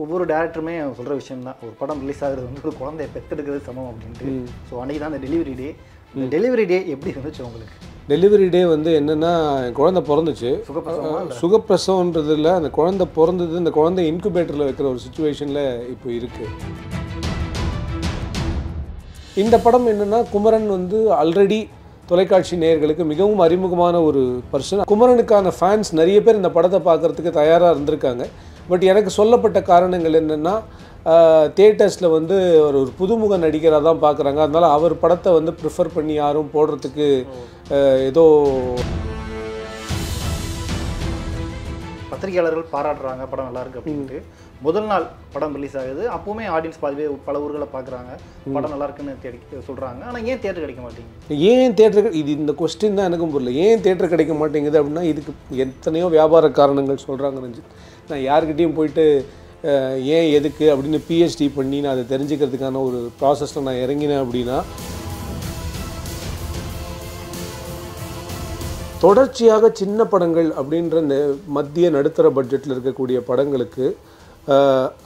ஒவ்வொரு டேரக்டருமே சொல்கிற விஷயம் தான், ஒரு படம் ரிலீஸ் ஆகுறது வந்து ஒரு குழந்தைய பெற்றெடுக்கிறது சமம் அப்படின்ட்டு. ஸோ அன்றைக்கி தான் அந்த டெலிவரி டே. இந்த டெலிவரி டே எப்படி இருந்துச்சு உங்களுக்கு? டெலிவரி டே வந்து என்னென்னா, குழந்தை பிறந்துச்சு. சுகப்பிரசவன்றது இல்லை, அந்த குழந்தை பிறந்தது, இந்த குழந்தை இன்குபேட்டரில் வைக்கிற ஒரு சுச்சுவேஷனில் இப்போ இருக்குது. இந்த படம் என்னென்னா, குமரன் வந்து ஆல்ரெடி தொலைக்காட்சி நேயர்களுக்கு மிகவும் அறிமுகமான ஒரு பர்சன். குமரனுக்கான ஃபேன்ஸ் நிறைய பேர் இந்த படத்தை பார்க்குறதுக்கு தயாராக இருந்திருக்காங்க. பட் எனக்கு சொல்லப்பட்ட காரணங்கள் என்னென்னா, தியேட்டர்ஸில் வந்து ஒரு புதுமுக நடிகராக தான் பார்க்குறாங்க. அதனால் அவர் படத்தை வந்து ப்ரிஃபர் பண்ணி யாரும் போடுறதுக்கு ஏதோ பத்திரிகையாளர்கள் பாராட்டுறாங்க படம் நல்லா இருக்கு அப்படின்ட்டு. முதல் நாள் படம் ரிலீஸ் ஆகுது, அப்போவுமே ஆடியன்ஸ் பாதி பேர் பல ஊர்களை பார்க்குறாங்க, படம் நல்லா இருக்குன்னு சொல்கிறாங்க. ஆனால் ஏன் தியேட்டர் கிடைக்க மாட்டேங்குது? ஏன் தியேட்டர், இது இந்த கொஸ்டின் தான் எனக்கும் புரியல. ஏன் தியேட்டர் கிடைக்க மாட்டேங்குது அப்படின்னா, இதுக்கு எத்தனையோ வியாபார காரணங்கள் சொல்கிறாங்க ரஞ்சித். நான் யார்கிட்டையும் போயிட்டு ஏன் எதுக்கு அப்படின்னு பிஹெச்டி பண்ணி நான் அதை தெரிஞ்சுக்கிறதுக்கான ஒரு ப்ராசஸில் நான் இறங்கினேன் அப்படின்னா, தொடர்ச்சியாக சின்ன படங்கள் அப்படின்ற இந்த மத்திய நடுத்தர பட்ஜெட்டில் இருக்கக்கூடிய படங்களுக்கு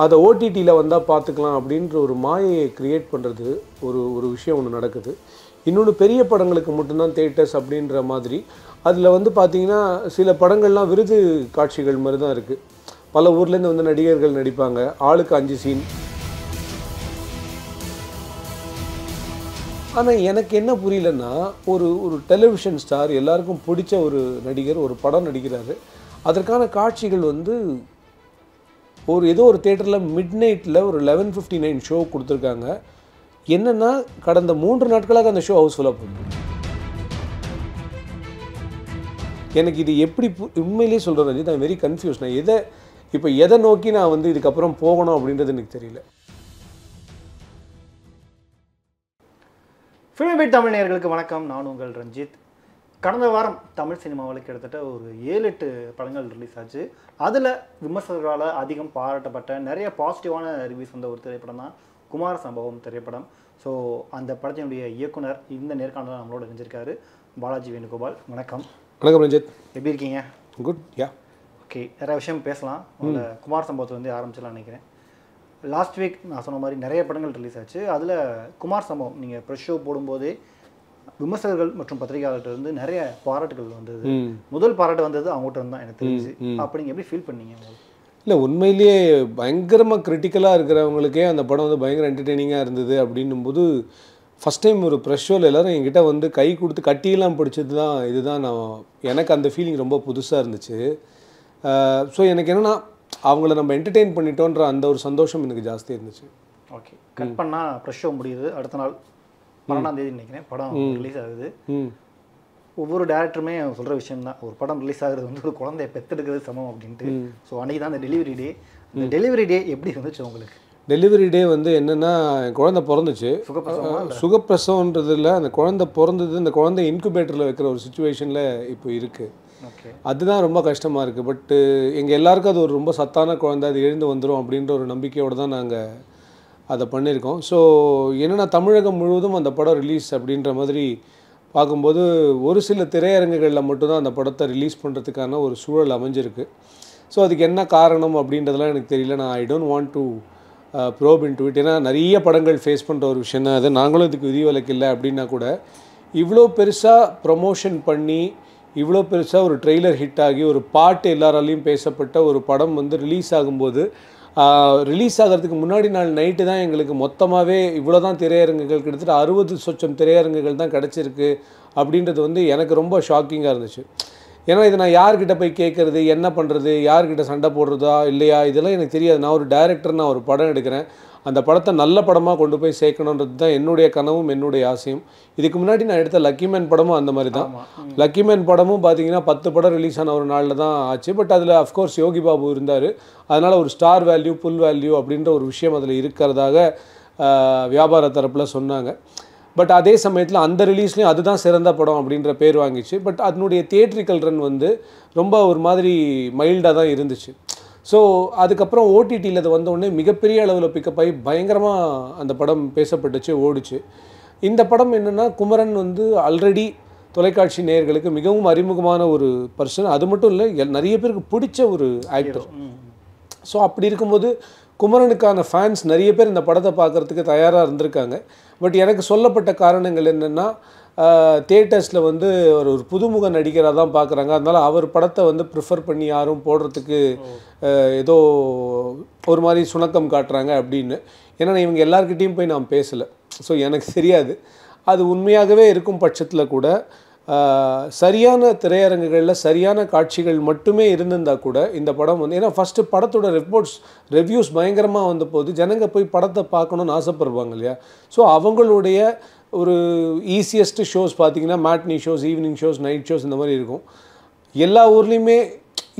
அதை ஓடிடியில் வந்தால் பார்த்துக்கலாம் அப்படின்ற ஒரு மாயையை க்ரியேட் பண்ணுறது ஒரு விஷயம் ஒன்று நடக்குது. இன்னொன்று, பெரிய படங்களுக்கு மட்டும்தான் தியேட்டர்ஸ் அப்படின்ற மாதிரி. அதில் வந்து பார்த்திங்கன்னா சில படங்கள்லாம் விருது காட்சிகள் மாதிரி தான் இருக்குது. பல ஊர்லேருந்து வந்து நடிகர்கள் நடிப்பாங்க, ஆளுக்கு 5 சீன். ஆனால் எனக்கு என்ன புரியலன்னா, ஒரு டெலிவிஷன் ஸ்டார், எல்லாருக்கும் பிடிச்ச ஒரு நடிகர் ஒரு படம் நடிக்கிறாரு, அதற்கான காட்சிகள் வந்து ஏதோ ஒரு தியேட்டரில் மிட் நைட்டில் ஒரு 11:59 ஷோ கொடுத்துருக்காங்க. என்னென்னா, கடந்த 3 நாட்களாக அந்த ஷோ ஹவுஸ்ஃபுல்லாக போகுது. எனக்கு இது எப்படி உண்மையிலேயே சொல்கிறேன் ரஞ்சித், ஐம் வெரி கன்ஃபியூஸ். நான் எதை நோக்கி நான் வந்து இதுக்கப்புறம் போகணும் அப்படின்றது எனக்கு தெரியல. ஃபிலிம் பீட் தமிழ் நேயர்களுக்கு வணக்கம், நான் உங்கள் ரஞ்சித். கடந்த வாரம் தமிழ் சினிமாவில் கிட்டத்தட்ட ஒரு 7-8 படங்கள் ரிலீஸ் ஆச்சு. அதில் விமர்சகர்களால் அதிகம் பாராட்டப்பட்ட நிறைய பாசிட்டிவான ரிவ்யூஸ் வந்த ஒரு திரைப்படம் தான் குமார சம்பவம் திரைப்படம். ஸோ அந்த படத்தினுடைய இயக்குனர் இந்த நேர்காணலில் நம்மளோட இணைஞ்சிருக்காரு, பாலாஜி வேணுகோபால். வணக்கம். வணக்கம் ரஞ்சித், எப்படி இருக்கீங்க? குட். யா, ஓகே. நிறைய விஷயம் பேசலாம். அந்த குமார சம்பவத்தை வந்து ஆரம்பிச்சலாம் நினைக்கிறேன். லாஸ்ட் வீக் நான் சொன்ன மாதிரி நிறைய படங்கள் ரிலீஸ் ஆச்சு. அதில் குமார் சம்பவம் நீங்கள் ப்ரெஷ் ஷோ போடும்போதே விமர்சகர்கள் மற்றும் பத்திரிகையாளர்கிட்ட இருந்து நிறைய பாராட்டுகள் வந்தது. முதல் பாராட்டு வந்தது அவங்ககிட்ட இருந்து தான் எனக்கு தெரிஞ்சு. அப்போ நீங்கள் எப்படி ஃபீல் பண்ணீங்க? இல்லை, உண்மையிலேயே பயங்கரமாக கிரிட்டிக்கலாக இருக்கிறவங்களுக்கே அந்த படம் வந்து பயங்கர என்டர்டெய்னிங்காக இருந்தது அப்படின்னும்போது, ஃபஸ்ட் டைம் ஒரு ப்ரெஷ் ஷோவில் எல்லோரும் என்கிட்ட வந்து கை கொடுத்து கட்டியெல்லாம் பிடிச்சது தான். இதுதான் எனக்கு அந்த ஃபீலிங் ரொம்ப புதுசாக இருந்துச்சு. ஸோ எனக்கு என்னென்னா, அவங்கள நம்ம என்டர்டெயின் பண்ணிட்டோன்ற அந்த ஒரு சந்தோஷம் எனக்கு ஜாஸ்தியாக இருந்துச்சு. ஓகே. கட் பண்ணால் ப்ரெஷ் ஷோ முடியுது. அடுத்த நாள் 12ஆம் தேதி நினைக்கிறேன் படம் ரிலீஸ் ஆகுது. ஒவ்வொரு டேரக்டருமே சொல்கிற விஷயம் தான், ஒரு படம் ரிலீஸ் ஆகுறது வந்து ஒரு குழந்தைய பெற்றெடுக்கிறது சமம் அப்படின்ட்டு. ஸோ அன்றைக்கி தான் அந்த டெலிவரி டே. இந்த டெலிவரி டே எப்படி இருந்துச்சு உங்களுக்கு? டெலிவரி டே வந்து என்னென்னா, குழந்தை பிறந்துச்சு. சுகப்பிரசவன்றது இல்லை, அந்த குழந்தை பிறந்தது, இந்த குழந்தை இன்குபேட்டரில் வைக்கிற ஒரு சுச்சுவேஷனில் இப்போ இருக்குது. அதுதான் ரொம்ப கஷ்டமாக இருக்குது. பட்டு எங்கள் எல்லாருக்கும் அது ஒரு ரொம்ப சத்தான குழந்தை, அது எழுந்து வந்துடும் அப்படின்ற ஒரு நம்பிக்கையோடு தான் நாங்கள் அதை பண்ணியிருக்கோம். ஸோ என்னென்னா, தமிழகம் முழுவதும் அந்த படம் ரிலீஸ் அப்படின்ற மாதிரி பார்க்கும்போது ஒரு சில திரையரங்குகளில் மட்டும்தான் அந்த படத்தை ரிலீஸ் பண்ணுறதுக்கான ஒரு சூழல் அமைஞ்சிருக்கு. ஸோ அதுக்கு என்ன காரணம் அப்படின்றதெல்லாம் எனக்கு தெரியல. நான் I don't want to probe into it. ஏன்னா நிறைய படங்கள் ஃபேஸ் பண்ணுற ஒரு விஷயம் தான் அது. நாங்களும் இதுக்கு விதிவிலக்கு இல்லை. அப்படின்னா கூட இவ்வளோ பெருசாக ப்ரமோஷன் பண்ணி, இவ்வளோ பெருசாக ஒரு ட்ரெய்லர் ஹிட் ஆகி, ஒரு பாட்டு எல்லாராலையும் பேசப்பட்ட ஒரு படம் வந்து ரிலீஸ் ஆகும்போது, ரிலீஸ் ஆகிறதுக்கு முன்னாடி நாள் நைட்டு தான் எங்களுக்கு மொத்தமாகவே இவ்வளோ தான் திரையரங்குகள், கிட்டத்தட்ட 60,000 திரையரங்குகள் தான் கிடச்சிருக்கு அப்படின்றது வந்து எனக்கு ரொம்ப ஷாக்கிங்காக இருந்துச்சு. ஏன்னா இதை நான் யார்கிட்ட போய் கேட்குறது, என்ன பண்ணுறது, யார்கிட்ட சண்டை போடுறதா இல்லையா, இதெல்லாம் எனக்கு தெரியாது. நான் ஒரு டைரக்டர், நான் ஒரு படம் எடுக்கிறேன், அந்த படத்தை நல்ல படமாக கொண்டு போய் சேர்க்கணுன்றது தான் என்னுடைய கனவும் என்னுடைய ஆசையும். இதுக்கு முன்னாடி நான் எடுத்த லக்கி மேன் படமும் அந்த மாதிரி தான். லக்கி மேன் படமும் பார்த்தீங்கன்னா 10 படம் ரிலீஸ் ஆன ஒரு நாளில் தான் ஆச்சு. பட் அதில் அஃப்கோர்ஸ் யோகி பாபு இருந்தார். அதனால் ஒரு ஸ்டார் வேல்யூ, புல் வேல்யூ அப்படின்ற ஒரு விஷயம் அதில் இருக்கிறதாக வியாபார தரப்பில் சொன்னாங்க. பட் அதே சமயத்தில் அந்த ரிலீஸ்லேயும் அதுதான் சிறந்த படம் அப்படின்ற பேர் வாங்கிச்சு. பட் அதனுடைய தியேட்ரிக்கல் ரன் வந்து ரொம்ப ஒரு மாதிரி மைல்டாக தான் இருந்துச்சு. ஸோ அதுக்கப்புறம் ஓடிடியில் அது வந்தோடனே மிகப்பெரிய அளவில் பிக்கப் ஆகி பயங்கரமாக அந்த படம் பேசப்பட்டுச்சு, ஓடிச்சு. இந்த படம் என்னென்னா, குமரன் வந்து ஆல்ரெடி தொலைக்காட்சி நேயர்களுக்கு மிகவும் அறிமுகமான ஒரு பர்சன். அது மட்டும் இல்லை, நிறைய பேருக்கு பிடிச்ச ஒரு ஆக்டர். ஸோ அப்படி இருக்கும்போது குமரனுக்கான ஃபேன்ஸ் நிறைய பேர் இந்த படத்தை பார்க்குறதுக்கு தயாராக இருந்திருக்காங்க. பட் எனக்கு சொல்லப்பட்ட காரணங்கள் என்னென்னா, தியேட்டர்ஸில் வந்து ஒரு புதுமுக நடிகராக தான் பார்க்குறாங்க. அதனால் அவர் படத்தை வந்து ப்ரிஃபர் பண்ணி யாரும் போடுறதுக்கு ஏதோ ஒரு மாதிரி சுணக்கம் காட்டுறாங்க அப்படின்னு. ஏன்னா இவங்க எல்லாருக்கிட்டையும் போய் நான் பேசலை. ஸோ எனக்கு தெரியாது. அது உண்மையாகவே இருக்கும் பட்சத்தில் கூட சரியான திரையரங்குகளில் சரியான காட்சிகள் மட்டுமே இருந்திருந்தால் கூட இந்த படம் வந்து, ஏன்னா ஃபஸ்ட்டு படத்தோட ரிவ்யூஸ் பயங்கரமாக வந்த போது ஜனங்க போய் படத்தை பார்க்கணுன்னு ஆசைப்படுவாங்க இல்லையா. ஸோ அவங்களுடைய ஒரு ஈஸியஸ்ட்டு ஷோஸ் பார்த்திங்கன்னா matinee shows, evening shows, night shows இந்த மாதிரி இருக்கும். எல்லா ஊர்லேயுமே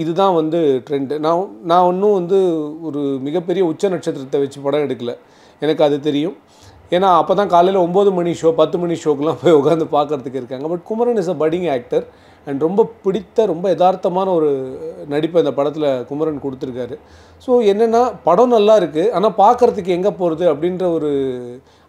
இதுதான் வந்து ட்ரெண்டு. நான் ஒன்றும் வந்து ஒரு மிகப்பெரிய உச்ச நட்சத்திரத்தை வச்சு படம் எடுக்கலை, எனக்கு அது தெரியும். ஏன்னா அப்போ தான் காலையில் 9 மணி ஷோ 10 மணி ஷோக்கெலாம் போய் உட்காந்து பார்க்குறதுக்கு இருக்காங்க. But Kumaran is a budding actor and ரொம்ப பிடித்த ரொம்ப யதார்த்தமான ஒரு நடிப்பை இந்த படத்தில் குமரன் கொடுத்துருக்காரு. ஸோ என்னென்னா படம் நல்லா இருக்குது, ஆனால் பார்க்குறதுக்கு எங்கே போகிறது அப்படின்ற ஒரு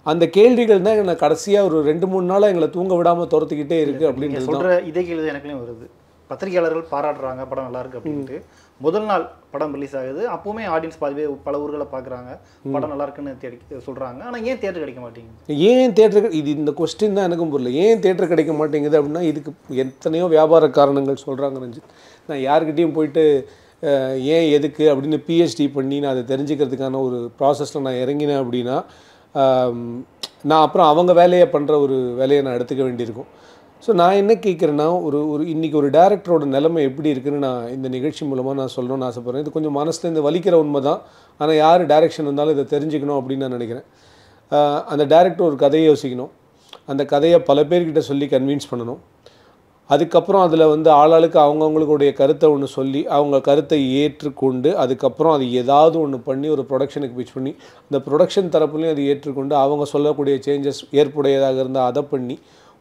அந்த கேள்விகள் தான் எங்களை கடைசியாக ஒரு 2-3 நாளாக எங்களை தூங்க விடாமல் துரத்துக்கிட்டே இருக்குது அப்படின்றது சொல்கிற இதே கேள்வி எனக்குலேயும் வருது. பத்திரிகையாளர்கள் பாராட்டுறாங்க படம் நல்லா இருக்குது அப்படின்ட்டு. முதல் நாள் படம் ரிலீஸ் ஆகுது, அப்போவுமே ஆடியன்ஸ் பாதிவே பல ஊர்களை பார்க்குறாங்க, படம் நல்லா இருக்குன்னு சொல்கிறாங்க. ஆனால் ஏன் தேட்டர் கிடைக்க மாட்டேங்குது? ஏன் தேட்டர் இந்த கொஸ்டின் தான் எனக்கும் புரியல. ஏன் தேட்டர் கிடைக்க மாட்டேங்குது அப்படின்னா இதுக்கு எத்தனையோ வியாபார காரணங்கள் சொல்கிறாங்க ரஞ்சித். நான் யாருக்கிட்டையும் போயிட்டு ஏன் எதுக்கு அப்படின்னு பிஹெச்டி பண்ணி நான் அதை தெரிஞ்சுக்கிறதுக்கான ஒரு ப்ராசஸில் நான் இறங்கினேன் அப்படின்னா நான் அப்புறம் அவங்க வேலையை பண்ணுற ஒரு வேலையை நான் எடுத்துக்க வேண்டியிருக்கும். ஸோ நான் என்ன கேட்குறேன்னா, இன்றைக்கி ஒரு டேரக்டரோட நிலைமை எப்படி இருக்குதுன்னு நான் இந்த நிகழ்ச்சி மூலமாக நான் சொல்லணும்னு ஆசைப்பட்றேன். இது கொஞ்சம் மனசுலேருந்து வலிக்கிற உண்மை தான், ஆனால் யார் டைரக்ஷன் இருந்தாலும் இதை தெரிஞ்சுக்கணும் அப்படின்னு நான் நினைக்கிறேன். அந்த டேரக்டர் ஒரு கதையை யோசிக்கணும், அந்த கதையை பல பேர்கிட்ட சொல்லி கன்வின்ஸ் பண்ணணும். அதுக்கப்புறம் அதில் வந்து ஆளாளுக்கு அவங்கவுங்களுடைய கருத்தை ஒன்று சொல்லி அவங்க கருத்தை ஏற்றுக்கொண்டு அதுக்கப்புறம் அது ஏதாவது ஒன்று பண்ணி ஒரு ப்ரொடக்ஷனுக்கு பிச் பண்ணி அந்த ப்ரொடக்ஷன் தரப்புலையும் அது ஏற்றுக்கொண்டு அவங்க சொல்லக்கூடிய சேஞ்சஸ் ஏற்புடையதாக இருந்தால் அதை பண்ணி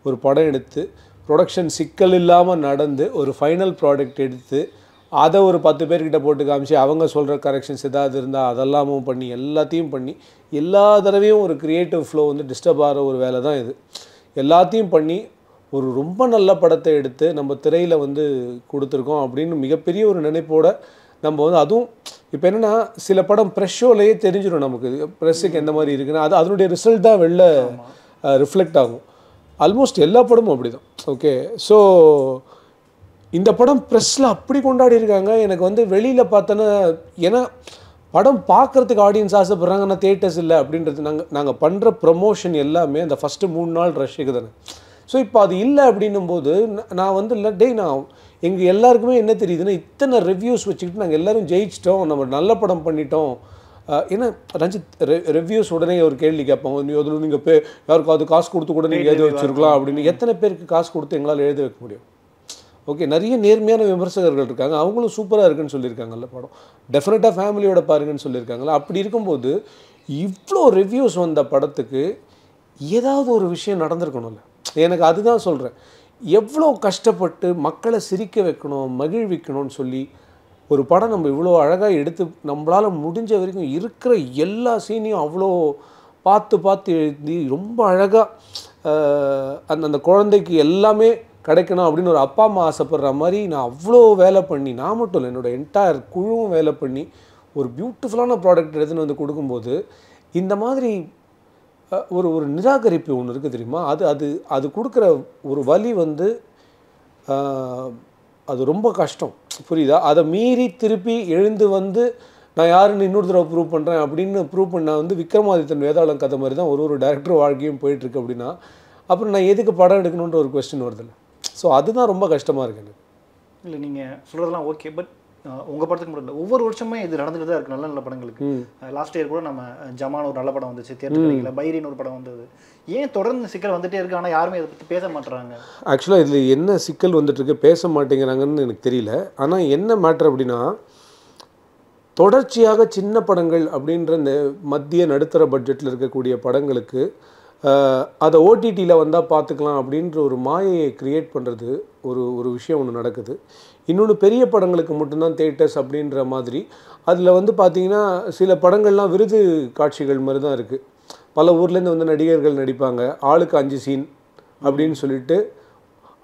ஒரு படம் எடுத்து ப்ரொடக்ஷன் சிக்கல் இல்லாமல் நடந்து ஒரு ஃபைனல் ப்ராடக்ட் எடுத்து அதை ஒரு 10 பேர்கிட்ட போட்டு காமிச்சு அவங்க சொல்கிற கரெக்ஷன்ஸ் ஏதாவது இருந்தால் அதெல்லாமும் பண்ணி எல்லாத்தையும் பண்ணி எல்லா தடவையும் ஒரு க்ரியேட்டிவ் ஃப்ளோ வந்து டிஸ்டர்ப் ஆகிற ஒரு வேலை தான் இது. எல்லாத்தையும் பண்ணி ஒரு ரொம்ப நல்ல படத்தை எடுத்து நம்ம திரையில் வந்து கொடுத்துருக்கோம் அப்படின்னு மிகப்பெரிய ஒரு நினைப்போடு நம்ம வந்து அதுவும் இப்போ என்னென்னா சில படம் ப்ரெஷ் ஷோலையே தெரிஞ்சிடும் நமக்கு ப்ரெஸ்ஸுக்கு எந்த மாதிரி இருக்குன்னா அது அதனுடைய ரிசல்ட் தான் வெளில ரிஃப்ளெக்ட் ஆகும். ஆல்மோஸ்ட் எல்லா படமும் அப்படி தான். ஓகே, ஸோ இந்த படம் ப்ரெஸ்ஸில் அப்படி கொண்டாடி இருக்காங்க. எனக்கு வந்து வெளியில் பார்த்தோன்னா ஏன்னா படம் பார்க்குறதுக்கு ஆடியன்ஸ் ஆசைப்பட்றாங்க, ஆனால் தியேட்டர்ஸ் இல்லை அப்படின்றது நாங்கள் பண்ணுற ப்ரமோஷன் எல்லாமே அந்த ஃபஸ்ட்டு 3 நாள் ரஷ்ஷுக்கு தானே. ஸோ இப்போ அது இல்லை அப்படின்னும்போது நான் வந்து இல்லை நான் எங்கள் எல்லாருக்குமே என்ன தெரியுதுன்னா இத்தனை ரிவ்யூஸ் வச்சுக்கிட்டு நாங்கள் எல்லோரும் ஜெயிச்சிட்டோம், நம்ம நல்ல படம் பண்ணிட்டோம். ஏன்னா ரஞ்சித் ரிவ்யூஸ் உடனே ஒரு கேள்வி கேட்பாங்க, அதில் நீங்கள் யாருக்காவது காசு கொடுத்து கூட நீங்கள் எழுதி வச்சுருக்கலாம் அப்படின்னு. எத்தனை பேருக்கு காசு கொடுத்து எங்களால் எழுத வைக்க முடியும்? ஓகே, நிறைய நேர்மையான விமர்சகர்கள் இருக்காங்க, அவங்களும் சூப்பராக இருக்குன்னு சொல்லியிருக்காங்கல்ல படம், டெஃபினட்டாக ஃபேமிலியோட பாருங்கன்னு சொல்லியிருக்காங்கல்ல. அப்படி இருக்கும்போது இவ்வளோ ரிவ்யூஸ் வந்த படத்துக்கு ஏதாவது ஒரு விஷயம் நடந்திருக்கணும்ல. எனக்கு அதுதான் சொல்கிறேன், எவ்வளோ கஷ்டப்பட்டு மக்களை சிரிக்க வைக்கணும் மகிழ்விக்கணும்னு சொல்லி ஒரு படம் நம்ம இவ்வளோ அழகாக எடுத்து நம்மளால் முடிஞ்ச வரைக்கும் இருக்கிற எல்லா சீனையும் அவ்வளோ பார்த்து எழுதி ரொம்ப அழகாக அந்த குழந்தைக்கு எல்லாமே கிடைக்கணும் அப்படின்னு ஒரு அப்பா அம்மா ஆசைப்படுற மாதிரி நான் அவ்வளோ வேலை பண்ணி, நான் மட்டும் இல்லை என்னோடய என்டையர் குழுவும் வேலை பண்ணி ஒரு பியூட்டிஃபுல்லான ப்ராடக்ட் எடுத்துன்னு வந்து கொடுக்கும்போது இந்த மாதிரி ஒரு நிராகரிப்பு ஒன்று இருக்குது தெரியுமா. அது கொடுக்குற ஒரு வலி வந்து அது ரொம்ப கஷ்டம், புரியுதா. அதை மீறி திருப்பி எழுந்து வந்து நான் யாருன்னு இன்னொரு தடவை ப்ரூவ் பண்ணுறேன் அப்படின்னு ப்ரூவ் பண்ண வந்து விக்ரமாதித்தன் வேதாளம் கதை மாதிரி தான் ஒரு டேரக்டர் வாழ்க்கையும் போயிட்டுருக்கு. அப்படின்னா அப்புறம் நான் எதுக்கு படம் எடுக்கணுன்ற ஒரு கொஸ்டின் வருதில்ல. ஸோ அதுதான் ரொம்ப கஷ்டமாக இருக்குது எனக்கு. இல்லை நீங்கள் சொல்கிறதெல்லாம் ஓகே, பட் உங்கள் படத்துக்கு மட்டும் இல்லை, ஒவ்வொரு வருஷமே இது நடந்துகிட்டு தான் இருக்குது நல்ல நல்ல படங்களுக்கு. லாஸ்ட் இயர் கூட நம்ம ஜமான் ஒரு நல்ல படம் வந்துச்சு தியேட்டர், பைரின்னு ஒரு படம் வந்தது. ஏன் தொடர்ந்து சிக்கல் வந்துகிட்டே இருக்குது ஆனால் யாருமே இதை பற்றி பேச மாட்டுறாங்க? ஆக்சுவலாக இதில் என்ன சிக்கல் வந்துட்டுருக்கு, பேச மாட்டேங்கிறாங்கன்னு எனக்கு தெரியல. ஆனால் என்ன மேட்ரு அப்படின்னா தொடர்ச்சியாக சின்ன படங்கள் அப்படின்ற இந்த மத்திய நடுத்தர பட்ஜெட்டில் இருக்கக்கூடிய படங்களுக்கு அதை ஓடிடியில் வந்தால் பார்த்துக்கலாம் அப்படின்ற ஒரு மாயையை க்ரியேட் பண்ணுறது ஒரு விஷயம் ஒன்று நடக்குது. இன்னொன்று பெரிய படங்களுக்கு மட்டும்தான் தியேட்டர்ஸ் அப்படின்ற மாதிரி அதில் வந்து பார்த்திங்கன்னா சில படங்கள்லாம் விருது காட்சிகள் மாதிரி தான் இருக்குது. பல ஊர்லேருந்து வந்து நடிகர்கள் நடிப்பாங்க, ஆளுக்கு 5 சீன் அப்படின்னு சொல்லிட்டு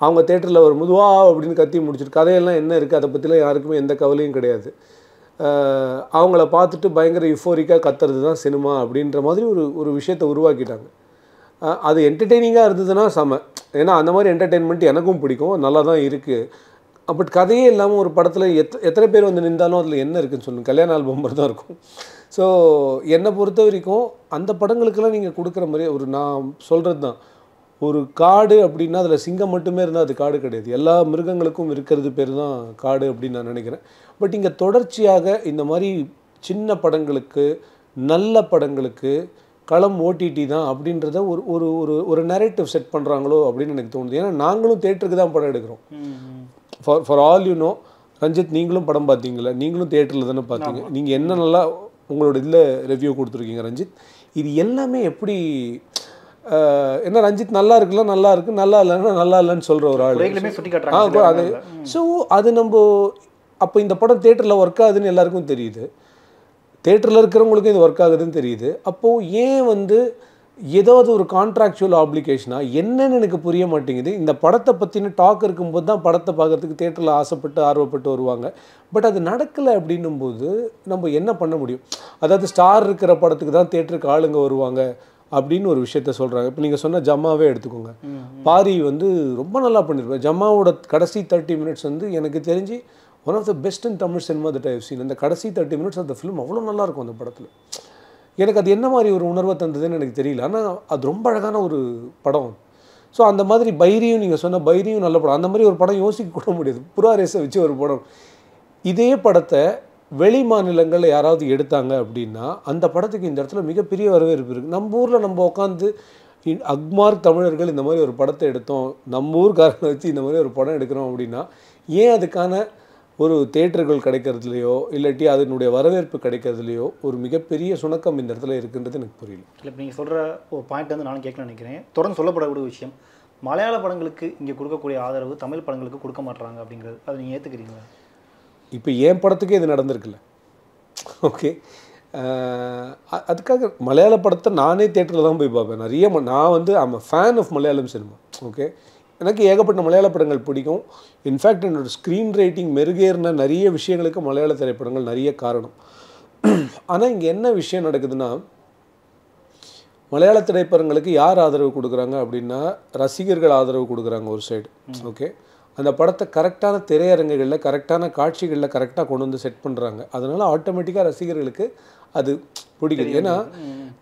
அவங்க தேட்டரில் ஒரு முதுவா அப்படின்னு கத்தி முடிச்சுட்டு கதையெல்லாம் என்ன இருக்குது அதை பற்றிலாம் யாருக்குமே எந்த கவலையும் கிடையாது. அவங்கள பார்த்துட்டு பயங்கர யுஃபோரிக்காக கத்துறது தான் சினிமா அப்படின்ற மாதிரி ஒரு விஷயத்தை உருவாக்கிட்டாங்க. அது என்டர்டெய்னிங்காக இருந்ததுன்னா செம. ஏன்னா அந்த மாதிரி என்டர்டெயின்மெண்ட் எனக்கும் பிடிக்கும், நல்லா தான் இருக்குது. பட் கதையே இல்லாமல் ஒரு படத்தில் எத்தனை பேர் வந்து நின்றாலும் அதில் என்ன இருக்குதுன்னு சொல்லுங்கள், கல்யாண ஆல்பம் மாதிரி தான் இருக்கும். ஸோ என்னை பொறுத்த வரைக்கும் அந்த படங்களுக்கெல்லாம் நீங்கள் கொடுக்குற மாதிரி நான் சொல்கிறது தான், ஒரு காடு அப்படின்னா அதில் சிங்கம் மட்டுமே இருந்தால் அது காடு கிடையாது, எல்லா மிருகங்களுக்கும் இருக்கிறது பேர் தான் காடு அப்படின்னு நான் நினைக்கிறேன். பட் இங்கே தொடர்ச்சியாக இந்த மாதிரி சின்ன படங்களுக்கு, நல்ல படங்களுக்கு களம் ஓடிடி தான் அப்படின்றத ஒரு ஒரு ஒரு ஒரு நரேட்டிவ் செட் பண்ணுறாங்களோ அப்படின்னு எனக்கு தோணுது. ஏன்னா நாங்களும் தேட்டருக்கு தான் படம் எடுக்கிறோம். For all you know, Ranjith நீங்களும் படம் பார்த்தீங்களா? நீங்களும் தேட்டரில் தானே பார்த்தீங்க. நீங்கள் என்ன நல்லா உங்களோட இதில் ரிவ்யூ கொடுத்துருக்கீங்க ரஞ்சித். இது எல்லாமே எப்படி என்ன ரஞ்சித் நல்லா இருக்குல்ல, நல்லா இருக்குது, நல்லா இல்லைன்னா நல்லா இல்லைன்னு சொல்கிற ஒரு ஆள். அது ஸோ அது நம்ம அப்போ இந்த படம் தேட்டரில் ஒர்க் ஆகுதுன்னு எல்லாருக்கும் தெரியுது, தேட்டரில் இருக்கிறவங்களுக்கும் இது ஒர்க் ஆகுதுன்னு தெரியுது. அப்போது ஏன் வந்து ஏதாவது ஒரு கான்ட்ராக்சுவல் ஆப்ளிகேஷனாக என்னன்னு எனக்கு புரிய மாட்டேங்குது. இந்த படத்தை பற்றின டாக் இருக்கும்போது தான் படத்தை பார்க்கறதுக்கு தேட்டரில் ஆசைப்பட்டு ஆர்வப்பட்டு வருவாங்க. பட் அது நடக்கலை அப்படின்னும்போது நம்ம என்ன பண்ண முடியும்? அதாவது ஸ்டார் இருக்கிற படத்துக்கு தான் தேட்டருக்கு ஆளுங்க வருவாங்க அப்படின்னு ஒரு விஷயத்த சொல்கிறாங்க. இப்போ நீங்கள் சொன்ன ஜம்மாவே எடுத்துக்கோங்க. பாரி வந்து ரொம்ப நல்லா பண்ணியிருப்பார். ஜம்மாவோட கடைசி 30 மினிட்ஸ் வந்து எனக்கு தெரிஞ்சு one of the best in Tamil cinema that I have seen. அந்த கடைசி 30 மினிட்ஸ் ஆஃப் த ஃபிலிம் அவ்வளோ நல்லாயிருக்கும் அந்த படத்தில். எனக்கு அது என்ன மாதிரி ஒரு உணர்வை தந்ததுன்னு எனக்கு தெரியல, ஆனால் அது ரொம்ப அழகான ஒரு படம். ஸோ அந்த மாதிரி பைரியும் நீங்கள் சொன்ன பைரியும் நல்ல படம். அந்த மாதிரி ஒரு படம் யோசிக்க கூட முடியாது, புறா ரேஸை வச்சு ஒரு படம். இதே படத்தை வெளி மாநிலங்களில் யாராவது எடுத்தாங்க அப்படின்னா அந்த படத்துக்கு இந்த இடத்துல மிகப்பெரிய வரவேற்பு இருக்குது. நம்ம ஊரில் நம்ம உட்காந்து அக்மார்க் தமிழர்கள் இந்த மாதிரி ஒரு படத்தை எடுத்தோம், நம்ம ஊர்காரனை வச்சு இந்த மாதிரி ஒரு படம் எடுக்கிறோம் அப்படின்னா ஏன் அதுக்கான ஒரு தேட்டர்கள் கிடைக்கிறதுலையோ இல்லாட்டி அதனுடைய வரவேற்பு கிடைக்கிறதுலையோ ஒரு மிகப்பெரிய சுணக்கம் இந்த இடத்துல இருக்குன்றது எனக்கு புரியல. இல்லை, இப்போ நீங்கள் சொல்கிற ஒரு பாயிண்ட் வந்து நானும் கேட்க நினைக்கிறேன். தொடர்ந்து சொல்லப்படக்கூடிய விஷயம், மலையாள படங்களுக்கு இங்கே கொடுக்கக்கூடிய ஆதரவு தமிழ் படங்களுக்கு கொடுக்க மாட்டுறாங்க அப்படிங்கிறது, அதை நீங்கள் ஏற்றுக்கிறீங்களா? இப்போ என் படத்துக்கே இது நடந்திருக்குல்ல. ஓகே, அதுக்காக மலையாள படத்தை நானே தேட்டரில் தான் போய் பார்ப்பேன் நிறைய. நான் வந்து I'm fan of Malayalam cinema. Okay, எனக்கு ஏகப்பட்ட மலையாள படங்கள் பிடிக்கும். இன்ஃபேக்ட் என்னோடய ஸ்க்ரீன் ரேட்டிங் மெருகேறின நிறைய விஷயங்களுக்கு மலையாள திரைப்படங்கள் நிறைய காரணம். ஆனால் இங்கே என்ன விஷயம் நடக்குதுன்னா, மலையாள திரைப்படங்களுக்கு யார் ஆதரவு கொடுக்குறாங்க அப்படின்னா ரசிகர்கள் ஆதரவு கொடுக்குறாங்க ஒரு சைடு. ஓகே, அந்த படத்தை கரெக்டான திரையரங்குகளில் கரெக்டான காட்சிகளில் கரெக்டாக கொண்டு வந்து செட் பண்ணுறாங்க. அதனால் ஆட்டோமேட்டிக்காக ரசிகர்களுக்கு அது பிடிக்குது. ஏன்னா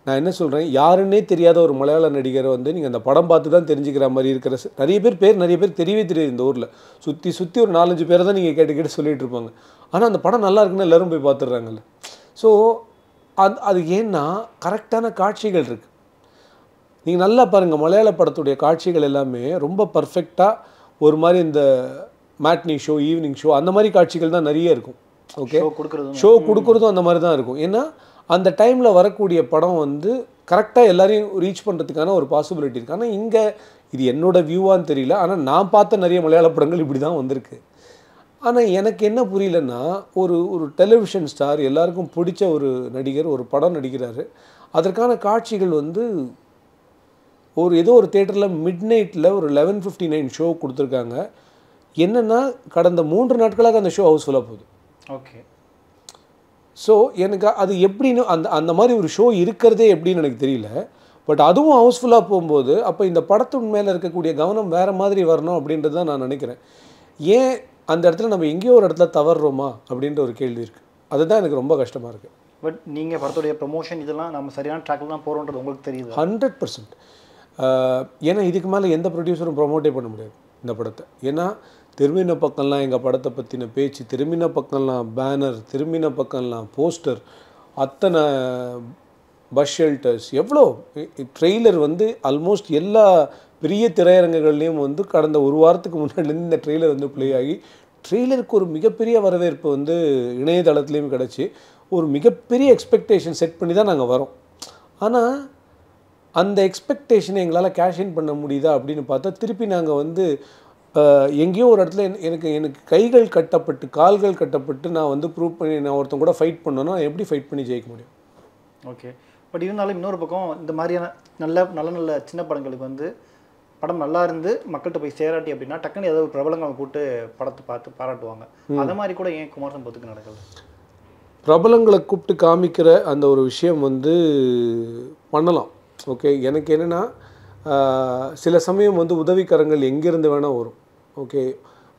நான் என்ன சொல்கிறேன், யாருன்னே தெரியாத ஒரு மலையாள நடிகரை வந்து நீங்கள் அந்த படம் பார்த்து தான் தெரிஞ்சுக்கிற மாதிரி இருக்கிற நிறைய பேர் தெரியவே தெரியாது. இந்த ஊரில் சுற்றி ஒரு 4-5 பேரை தான் நீங்கள் கேட்டு சொல்லிகிட்டு இருப்பாங்க. ஆனால் அந்த படம் நல்லா இருக்குன்னு எல்லோரும் போய் பார்த்துடுறாங்கல்ல. ஸோ அது ஏன்னா கரெக்டான காட்சிகள் இருக்குது. நீங்கள் நல்லா பாருங்கள், மலையாள படத்துடைய காட்சிகள் எல்லாமே ரொம்ப பர்ஃபெக்டாக ஒரு மாதிரி இந்த மேட்னி ஷோ, ஈவினிங் ஷோ அந்த மாதிரி காட்சிகள் தான் நிறைய இருக்கும். ஓகே, ஷோ கொடுக்குறதும் அந்த மாதிரி தான் இருக்கும். ஏன்னா அந்த டைமில் வரக்கூடிய படம் வந்து கரெக்டாக எல்லாரையும் ரீச் பண்ணுறதுக்கான ஒரு பாசிபிலிட்டி இருக்குது. ஆனால் இங்கே இது என்னோட வியூவான்னு தெரியல, ஆனால் நான் பார்த்த நிறைய மலையாள படங்கள் இப்படி தான் வந்திருக்கு. ஆனால் எனக்கு என்ன புரியலன்னா, ஒரு டெலிவிஷன் ஸ்டார் எல்லாருக்கும் பிடிச்ச ஒரு நடிகர் ஒரு படம் நடிக்கிறாரு, அதற்கான காட்சிகள் வந்து ஏதோ ஒரு தேட்டரில் மிட் நைட்டில் ஒரு 11:59 ஷோ கொடுத்துருக்காங்க. என்னென்னா கடந்த 3 நாட்களாக அந்த ஷோ ஹவுஸ்ஃபுல்லாக போகுது. ஓகே, ஸோ எனக்கு அது எப்படின்னு அந்த மாதிரி ஒரு ஷோ இருக்கிறதே எப்படின்னு எனக்கு தெரியல. பட் அதுவும் ஹவுஸ்ஃபுல்லாக போகும்போது அப்போ இந்த படத்தின் மேலே இருக்கக்கூடிய கவனம் வேறு மாதிரி வரணும் அப்படின்றது தான் நான் நினைக்கிறேன். ஏன் அந்த இடத்துல நம்ம எங்கேயோ ஒரு இடத்துல தவறுறோமா அப்படின்ற ஒரு கேள்வி இருக்குது. அதுதான் எனக்கு ரொம்ப கஷ்டமாக இருக்குது. பட் நீங்கள் படத்துடைய ப்ரமோஷன் இதெல்லாம் நம்ம சரியான ட்ராக்கில் தான் போகிறோன்றது உங்களுக்கு தெரியுது? 100%. ஏன்னா இதுக்கு மேலே எந்த ப்ரொடியூசரும் ப்ரொமோட்டே பண்ண முடியாது இந்த படத்தை. ஏன்னா திரும்பின பக்கம்லாம் எங்கள் படத்தை பற்றின பேச்சு, திரும்பின பக்கம்லாம் பேனர், திரும்பின பக்கம்லாம் போஸ்டர், அத்தனை பஸ் ஷெல்டர்ஸ், எவ்வளோ ட்ரெய்லர் வந்து ஆல்மோஸ்ட் எல்லா பெரிய திரையரங்குகள்லேயும் வந்து கடந்த ஒரு வாரத்துக்கு முன்னாடிலேருந்து இந்த ட்ரெய்லர் வந்து ப்ளே ஆகி ட்ரெய்லருக்கு ஒரு மிகப்பெரிய வரவேற்பு வந்து இணையதளத்துலேயும் கிடச்சி ஒரு மிகப்பெரிய எக்ஸ்பெக்டேஷன் செட் பண்ணி தான் நாங்கள் வரோம். ஆனால் அந்த எக்ஸ்பெக்டேஷனை எங்களால் கேஷ் இன் பண்ண முடியுதா அப்படின்னு பார்த்தா திருப்பி நாங்கள் வந்து எங்கேயோ ஒரு இடத்துல எனக்கு கைகள் கட்டப்பட்டு கால்கள் கட்டப்பட்டு நான் வந்து ப்ரூவ் பண்ணி நான் ஒருத்தன் கூட ஃபைட் பண்ணோன்னா எப்படி ஃபைட் பண்ணி ஜெயிக்க முடியும்? ஓகே, பட் இருந்தாலும் இன்னொரு பக்கம் இந்த மாதிரியான நல்ல சின்ன படங்களுக்கு வந்து படம் நல்லா இருந்து மக்கள்கிட்ட போய் சேராட்டி அப்படின்னா டக்குன்னு ஏதாவது பிரபலங்களை கூப்பிட்டு படத்தை பார்த்து பாராட்டுவாங்க. அந்த மாதிரி கூட ஏன் குமார் சம்பத்துக்கு நடக்குது? பிரபலங்களை கூப்பிட்டு காமிக்கிற அந்த ஒரு விஷயம் வந்து பண்ணலாம். ஓகே, எனக்கு என்னென்னா சில சமயம் வந்து உதவிக்கரங்கள் எங்கேருந்து வேணால் வரும். ஓகே,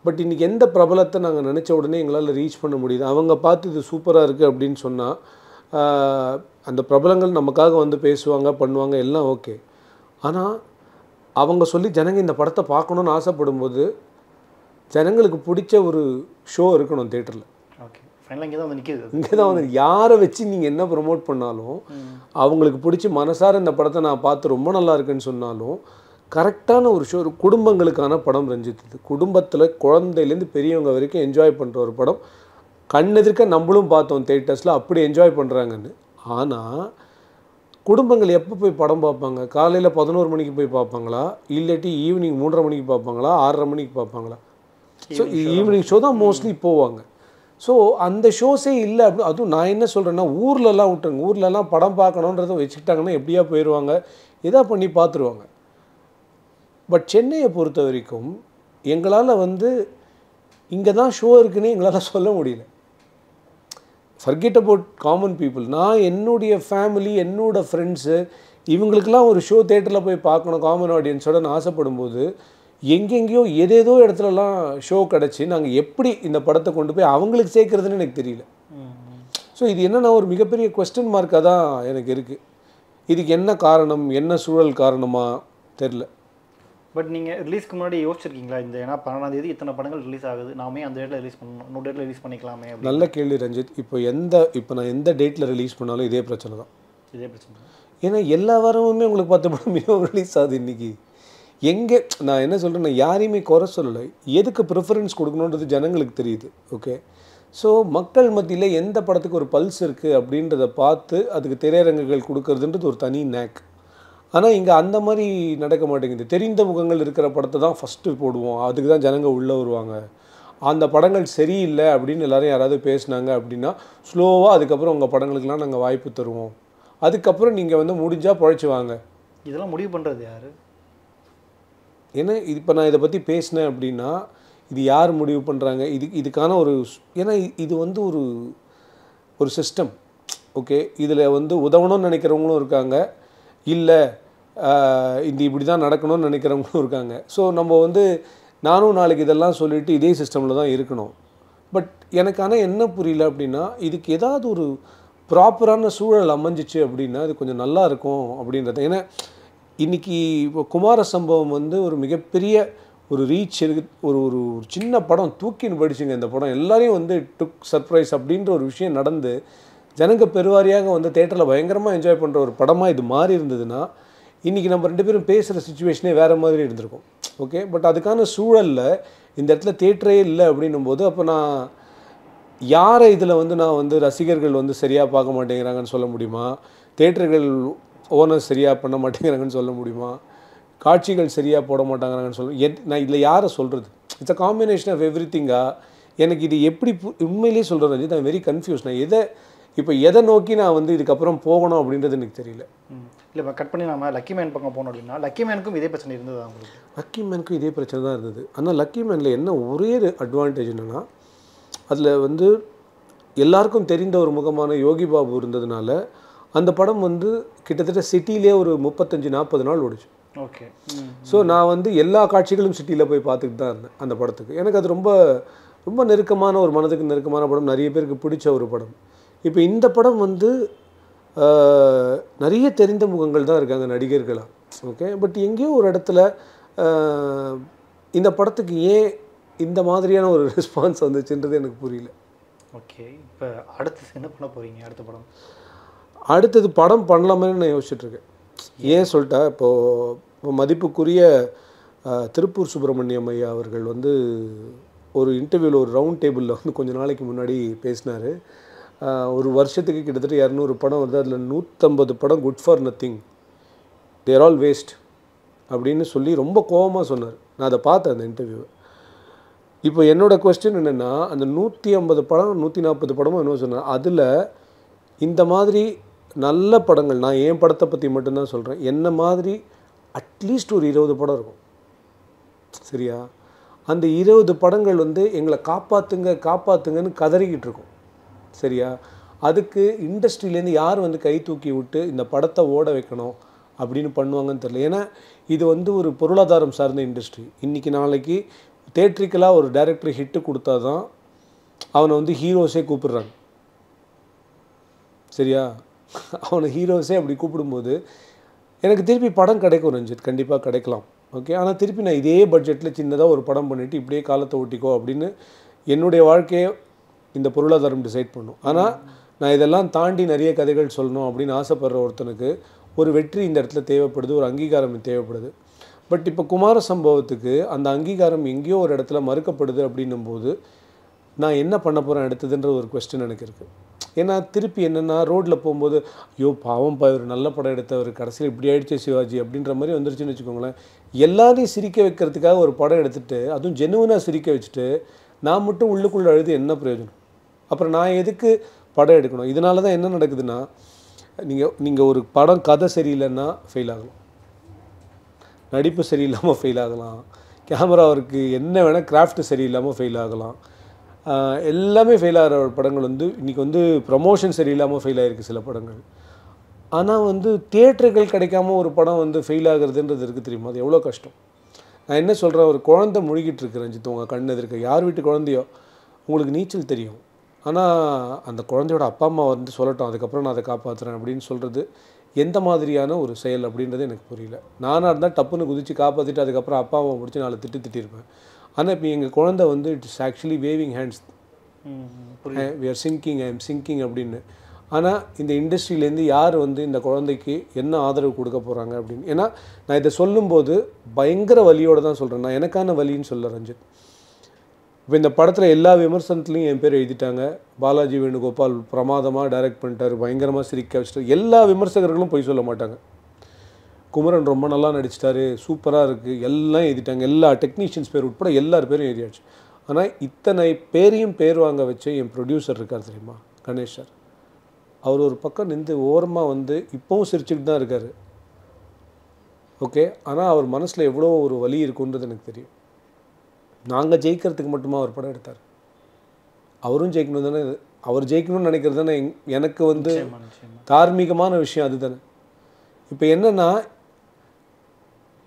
பட் இன்றைக்கி எந்த பிரபலத்தை நாங்கள் நினச்ச உடனே எங்களால் ரீச் பண்ண முடியுது, அவங்க பார்த்து இது சூப்பராக இருக்குது அப்படின்னு சொன்னால் அந்த பிரபலங்கள் நமக்காக வந்து பேசுவாங்க, பண்ணுவாங்க, எல்லாம் ஓகே. ஆனால் அவங்க சொல்லி ஜனங்க இந்த படத்தை பார்க்கணுன்னு ஆசைப்படும்போது ஜனங்களுக்கு பிடிச்ச ஒரு ஷோ இருக்கணும் தேட்டரில். ஓகே, ஃபைனலாக இங்கே தான் வந்து நிற்கிது. இங்கே தான் வந்து யாரை வச்சு நீங்கள் என்ன ப்ரொமோட் பண்ணாலும் அவங்களுக்கு பிடிச்சி மனசார இந்த படத்தை நான் பார்த்து ரொம்ப நல்லா இருக்குன்னு சொன்னாலும் கரெக்டான ஒரு ஷோ, ஒரு குடும்பங்களுக்கான படம் ரஞ்சித். இது குடும்பத்தில் குழந்தையிலேருந்து பெரியவங்க வரைக்கும் என்ஜாய் பண்ணுற ஒரு படம். கண்ணெதிர்க்க நம்மளும் பார்த்தோம் தேட்டர்ஸில் அப்படி என்ஜாய் பண்ணுறாங்கன்னு. ஆனால் குடும்பங்கள் எப்போ போய் படம் பார்ப்பாங்க? காலையில் 11 மணிக்கு போய் பார்ப்பாங்களா, இல்லாட்டி ஈவினிங் 3:30 மணிக்கு பார்ப்பாங்களா, 6:30 மணிக்கு பார்ப்பாங்களா? ஸோ ஈவினிங் ஷோ தான் மோஸ்ட்லி போவாங்க. ஸோ அந்த ஷோஸே இல்லை. அப்படி அதுவும் நான் என்ன சொல்கிறேன்னா, ஊர்லலாம் விட்டுருங்க, ஊர்லலாம் படம் பார்க்கணுன்றதை வச்சுக்கிட்டாங்கன்னா எப்படியா போயிடுவாங்க, எதா பண்ணி பார்த்துருவாங்க. பட் சென்னையை பொறுத்த வரைக்கும் எங்களால் வந்து இங்கே தான் ஷோ இருக்குன்னு எங்களால் சொல்ல முடியல. Forget about common people. நான் என்னுடைய ஃபேமிலி, என்னோடய ஃப்ரெண்ட்ஸு, இவங்களுக்கெல்லாம் ஒரு ஷோ தேட்டரில் போய் பார்க்கணும் காமன் ஆடியன்ஸோட நான் ஆசைப்படும்போது எங்கெங்கேயோ ஏதேதோ இடத்துலலாம் ஷோ கிடச்சி நாங்கள் எப்படி இந்த படத்தை கொண்டு போய் அவங்களுக்கு சேர்க்குறதுன்னு எனக்கு தெரியல. ஸோ இது என்னென்னா ஒரு மிகப்பெரிய கொஸ்டின் மார்க்காக தான் எனக்கு இருக்குது. இதுக்கு என்ன காரணம், என்ன சூழல் காரணமாக தெரில. பட் நீங்கள் ரிலீஸ்க்கு முன்னாடி யோசிச்சிருக்கீங்களா? இந்த ஏன்னா 12ஆம் தேதி இத்தனை படங்கள் ரிலீஸ் ஆகுது, நாமே அந்த டேட்டில் ரிலீஸ் பண்ணணும், இன்னொரு டேட்டில் ரிலீஸ் பண்ணிக்கலாமே. நல்ல கேள்வி ரஞ்சித். இப்போ நான் எந்த டேட்டில் ரிலீஸ் பண்ணாலும் இதே பிரச்சனை தான். இதே பிரச்சனை. ஏன்னா எல்லா வாரமுமே உங்களுக்கு 10 படம் மினிமம் ரிலீஸ் ஆகுது. இன்றைக்கி எங்கே நான் என்ன சொல்கிறேன்னா, யாரையுமே குறை சொல்லலை, எதுக்கு ப்ரிஃபரன்ஸ் கொடுக்கணுன்றது ஜனங்களுக்கு தெரியுது. ஓகே, ஸோ மக்கள் மத்தியில் எந்த படத்துக்கு ஒரு பல்ஸ் இருக்குது அப்படின்றத பார்த்து அதுக்கு திரையரங்குகள் கொடுக்கறதுன்றது ஒரு தனி நேக். ஆனால் இங்கே அந்த மாதிரி நடக்க மாட்டேங்குது. தெரிந்த முகங்கள் இருக்கிற படத்தை தான் ஃபஸ்ட்டு போடுவோம், அதுக்கு தான் ஜனங்க உள்ளே வருவாங்க. அந்த படங்கள் சரியில்லை அப்படின்னு எல்லோரும் யாராவது பேசுனாங்க அப்படின்னா ஸ்லோவாக அதுக்கப்புறம் உங்கள் படங்களுக்கெலாம் நாங்கள் வாய்ப்பு தருவோம், அதுக்கப்புறம் நீங்கள் வந்து முடிஞ்சால் பழைச்சி வாங்க. இதெல்லாம் முடிவு பண்ணுறது யார்? ஏன்னா இப்போ நான் இதை பற்றி பேசினேன் அப்படின்னா இது யார் முடிவு பண்ணுறாங்க? இதுக்கான ஒரு ஏன்னா இது வந்து ஒரு சிஸ்டம். ஓகே, இதில் வந்து உதவணும்னு நினைக்கிறவங்களும் இருக்காங்க, இல்லை இந்த இப்படி தான் நடக்கணும்னு நினைக்கிறவங்களும் இருக்காங்க. ஸோ நம்ம வந்து நானும் நாளைக்கு இதெல்லாம் சொல்லிவிட்டு இதே சிஸ்டமில் தான் இருக்கணும். பட் எனக்கு ஆனால் என்ன புரியல அப்படின்னா, இதுக்கு ஏதாவது ஒரு ப்ராப்பரான சூழல் அமைஞ்சிச்சு அப்படின்னா அது கொஞ்சம் நல்லா இருக்கும் அப்படின்றது. ஏன்னா இன்றைக்கி இப்போ குமார சம்பவம் வந்து ஒரு மிகப்பெரிய ஒரு ரீச் இருக்குது. ஒரு சின்ன படம் தூக்கின்னு போயிடுச்சுங்க இந்த படம், எல்லாரையும் வந்து டுக் சர்ப்ரைஸ் அப்படின்ற ஒரு விஷயம் நடந்து ஜனங்க பெருவாரியாக வந்து தேட்டரில் பயங்கரமாக என்ஜாய் பண்ணுற ஒரு படமாக இது மாறி இருந்ததுன்னா இன்றைக்கி நம்ம 2 பேரும் பேசுகிற சுச்சுவேஷனே வேறு மாதிரி இருந்திருக்கும். ஓகே, பட் அதுக்கான சூழலில் இந்த இடத்துல தேட்டரே இல்லை அப்படின்னும் போது அப்போ நான் யாரை இதில் வந்து நான் வந்து ரசிகர்கள் வந்து சரியாக பார்க்க மாட்டேங்கிறாங்கன்னு சொல்ல முடியுமா, தேட்டர்கள் ஓனர் சரியாக பண்ண மாட்டேங்கிறாங்கன்னு சொல்ல முடியுமா, காட்சிகள் சரியாக போட மாட்டாங்கிறாங்கன்னு சொல்ல நான் இதில் யாரை சொல்கிறது? It's a combination of every திங்கா. எனக்கு இது எப்படி உண்மையிலேயே சொல்கிறது ரஞ்சித், நான் வெரி கன்ஃபியூஸ். நான் எதை நோக்கி நான் வந்து இதுக்கப்புறம் போகணும் அப்படின்றது எனக்கு தெரியல. இல்லை இப்போ கட் பண்ணி நம்ம லக்கி மேன் பக்கம் போனோம் அப்படின்னா லக்கி மேனுக்கும் இதே பிரச்சனை இருந்தது அவங்களுக்கு. லக்கி மேனுக்கும் இதே பிரச்சனை தான் இருந்தது. ஆனால் லக்கி மேனில் என்ன ஒரே அட்வான்டேஜ் என்னென்னா, அதில் வந்து எல்லாருக்கும் தெரிந்த ஒரு முகமான யோகி பாபு இருந்ததுனால அந்த படம் வந்து கிட்டத்தட்ட சிட்டிலே ஒரு 35-40 நாள் ஓடிச்சு. ஓகே, ஸோ நான் வந்து எல்லா காட்சிகளும் சிட்டியில் போய் பார்த்துக்கிட்டு தான் இருந்தேன் அந்த படத்துக்கு. எனக்கு அது ரொம்ப ரொம்ப நெருக்கமான ஒரு மனதுக்கு நெருக்கமான படம், நிறைய பேருக்கு பிடிச்ச ஒரு படம். இப்போ இந்த படம் வந்து நிறைய தெரிந்த முகங்கள் தான் இருக்காங்க நடிகர்களாக. ஓகே, பட் எங்கேயோ ஒரு இடத்துல இந்த படத்துக்கு ஏன் இந்த மாதிரியான ஒரு ரெஸ்பான்ஸ் வந்துச்சுன்றது எனக்கு புரியல. ஓகே, இப்போ அடுத்து என்ன பண்ண போகிறீங்க? அடுத்தது படம் பண்ணலாமேன்னு நான் யோசிச்சுட்ருக்கேன். ஏன் சொல்லிட்டா, இப்போ மதிப்புக்குரிய திருப்பூர் சுப்பிரமணியம் ஐயா அவர்கள் வந்து ஒரு இன்டர்வியூவில் ஒரு ரவுண்ட் டேபிளில் வந்து கொஞ்சம் நாளைக்கு முன்னாடி பேசினார். ஒரு வருஷத்துக்கு கிட்டத்தட்ட 200 படம் வருது, அதில் 150 படம் good for nothing, they're all waste அப்படின்னு சொல்லி ரொம்ப கோபமாக சொன்னார். நான் அதை பார்த்தேன் அந்த இன்டர்வியூவை. இப்போ என்னோடய கொஸ்டின் என்னென்னா, அந்த 150 படம் 140 படமும் என்ன சொன்னார், அதில் இந்த மாதிரி நல்ல படங்கள், நான் என் படத்தை பற்றி மட்டும்தான் சொல்கிறேன், என்ன மாதிரி அட்லீஸ்ட் ஒரு 20 படம் இருக்கும். சரியா? அந்த 20 படங்கள் வந்து எங்களை காப்பாற்றுங்கன்னு கதறிக்கிட்டு இருக்கும். சரியா? அதுக்கு இண்டஸ்ட்ரியிலேருந்து யார் வந்து கை தூக்கி விட்டு இந்த படத்தை ஓட வைக்கணும் அப்படின்னு பண்ணுவாங்கன்னு தெரியல. ஏன்னா இது வந்து ஒரு பொருளாதாரம் சார்ந்த இண்டஸ்ட்ரி. இன்றைக்கி நாளைக்கு தேட்ரிக்கலாக ஒரு டைரக்டர் ஹிட்டு கொடுத்தா தான் அவனை வந்து ஹீரோஸே கூப்பிடுறாங்க. சரியா? அவனை ஹீரோஸே அப்படி கூப்பிடும்போது எனக்கு திருப்பி படம் கிடைக்கும் ரஞ்சித், கண்டிப்பாக கிடைக்கலாம். ஓகே, ஆனால் திருப்பி நான் இதே பட்ஜெட்டில் சின்னதாக ஒரு படம் பண்ணிவிட்டு இப்படியே காலத்தை ஓட்டிக்கோ அப்படின்னு என்னுடைய வாழ்க்கையை இந்த பொருளாதாரம் டிசைட் பண்ணும். ஆனால் நான் இதெல்லாம் தாண்டி நிறைய கதைகள் சொல்லணும் அப்படின்னு ஆசைப்படுற ஒருத்தனுக்கு ஒரு வெற்றி இந்த இடத்துல தேவைப்படுது, ஒரு அங்கீகாரம் தேவைப்படுது. பட் இப்போ குமார சம்பவத்துக்கு அந்த அங்கீகாரம் எங்கேயோ ஒரு இடத்துல மறுக்கப்படுது அப்படின்னும்போது நான் என்ன பண்ண போகிறேன் அடுத்ததுன்ற ஒரு கொஸ்டின் எனக்கு இருக்குது. ஏன்னா திருப்பி என்னென்னா ரோட்டில் போகும்போது ஐயோ பாவம் ஒரு நல்ல படம் எடுத்தவர் கடைசியில் இப்படி ஆயிடுச்சு சிவாஜி அப்படின்ற மாதிரி வந்துருச்சுன்னு வச்சுக்கோங்களேன். எல்லாரையும் சிரிக்க வைக்கிறதுக்காக ஒரு படம் எடுத்துகிட்டு அதுவும் ஜெனுவனாக சிரிக்க வச்சுட்டு நான் மட்டும் உள்ளுக்குள்ளே அழுது என்ன பிரயோஜனம்? அப்புறம் நான் எதுக்கு படம் எடுக்கணும்? இதனால தான் என்ன நடக்குதுன்னா, நீங்கள் ஒரு படம் கதை சரியில்லைன்னா ஃபெயில் ஆகலாம், நடிப்பு சரியில்லாமல் ஃபெயில் ஆகலாம், கேமராவிற்கு என்ன வேணால் கிராஃப்ட் சரியில்லாமல் ஃபெயில் ஆகலாம், எல்லாமே ஃபெயில் ஆகிற படங்கள் வந்து இன்றைக்கி வந்து ப்ரமோஷன் சரியில்லாமல் ஃபெயில் ஆகிருக்கு சில படங்கள். ஆனால் வந்து தியேட்டர்கள் கிடைக்காம ஒரு படம் வந்து ஃபெயில் ஆகுறதுன்றது இருக்குது தெரியுமா? அது எவ்வளோ கஷ்டம். நான் என்ன சொல்கிறேன், ஒரு குழந்தை முழுகிட்டு இருக்கு ரஞ்சித் உங்கள் கண் எதிர்க்க, யார் வீட்டு குழந்தையோ, உங்களுக்கு நீச்சல் தெரியும், ஆனால் அந்த குழந்தையோட அப்பா அம்மா வந்து சொல்லட்டும் அதுக்கப்புறம் நான் அதை காப்பாற்றுறேன் அப்படின்னு சொல்கிறது எந்த மாதிரியான ஒரு செயல் அப்படின்றது எனக்கு புரியல. நானாக இருந்தால் டப்புன்னு குதித்து காப்பாற்றிட்டு அதுக்கப்புறம் அப்பா அம்மா முடிச்சு நாலு திட்டிருப்பேன். ஆனால் இப்போ எங்கள் குழந்தை வந்து it's actually waving hands, we are singing, I am singing அப்படின்னு. ஆனால் இந்த இண்டஸ்ட்ரியிலேருந்து யார் வந்து இந்த குழந்தைக்கு என்ன ஆதரவு கொடுக்க போகிறாங்க அப்படின்னு. ஏன்னா நான் இதை சொல்லும்போது பயங்கர வலியோடு தான் சொல்கிறேன், நான் எனக்கான வலின்னு சொல்ல ரஞ்சித். இப்போ இந்த படத்தில் எல்லா விமர்சனத்துலையும் என் பேர் எழுதிட்டாங்க. பாலாஜி வேணுகோபால் பிரமாதமாக டைரக்ட் பண்ணிட்டார், பயங்கரமாக சிரிக்க வச்சுட்டார். எல்லா விமர்சகர்களும் போய் சொல்ல மாட்டாங்க. குமரன் ரொம்ப நல்லா நடிச்சிட்டாரு, சூப்பராக இருக்குது, எல்லாம் எழுதிட்டாங்க. எல்லா டெக்னீஷியன்ஸ் பேர் உட்பட எல்லார் பேரும் எழுதியாச்சு. ஆனால் இத்தனை பேரையும் பேர் வாங்க வச்ச என் ப்ரொடியூசர் இருக்கார் தெரியுமா, கணேஷ் சார். அவர் ஒரு பக்கம் நின்று ஓரமாக வந்து இப்போவும் சிரிச்சுட்டு தான் இருக்கார். ஓகே, ஆனால் அவர் மனசில் எவ்வளோ ஒரு வலி இருக்குன்றது எனக்கு தெரியும். நாங்கள் ஜெயிக்கிறதுக்கு மட்டுமா அவர் படம் எடுத்தார்? அவரும் ஜெயிக்கணும் தானே, அவர் ஜெயிக்கணும்னு நினைக்கிறது தானே எனக்கு வந்து தார்மீகமான விஷயம் அது தானே. இப்போ என்னென்னா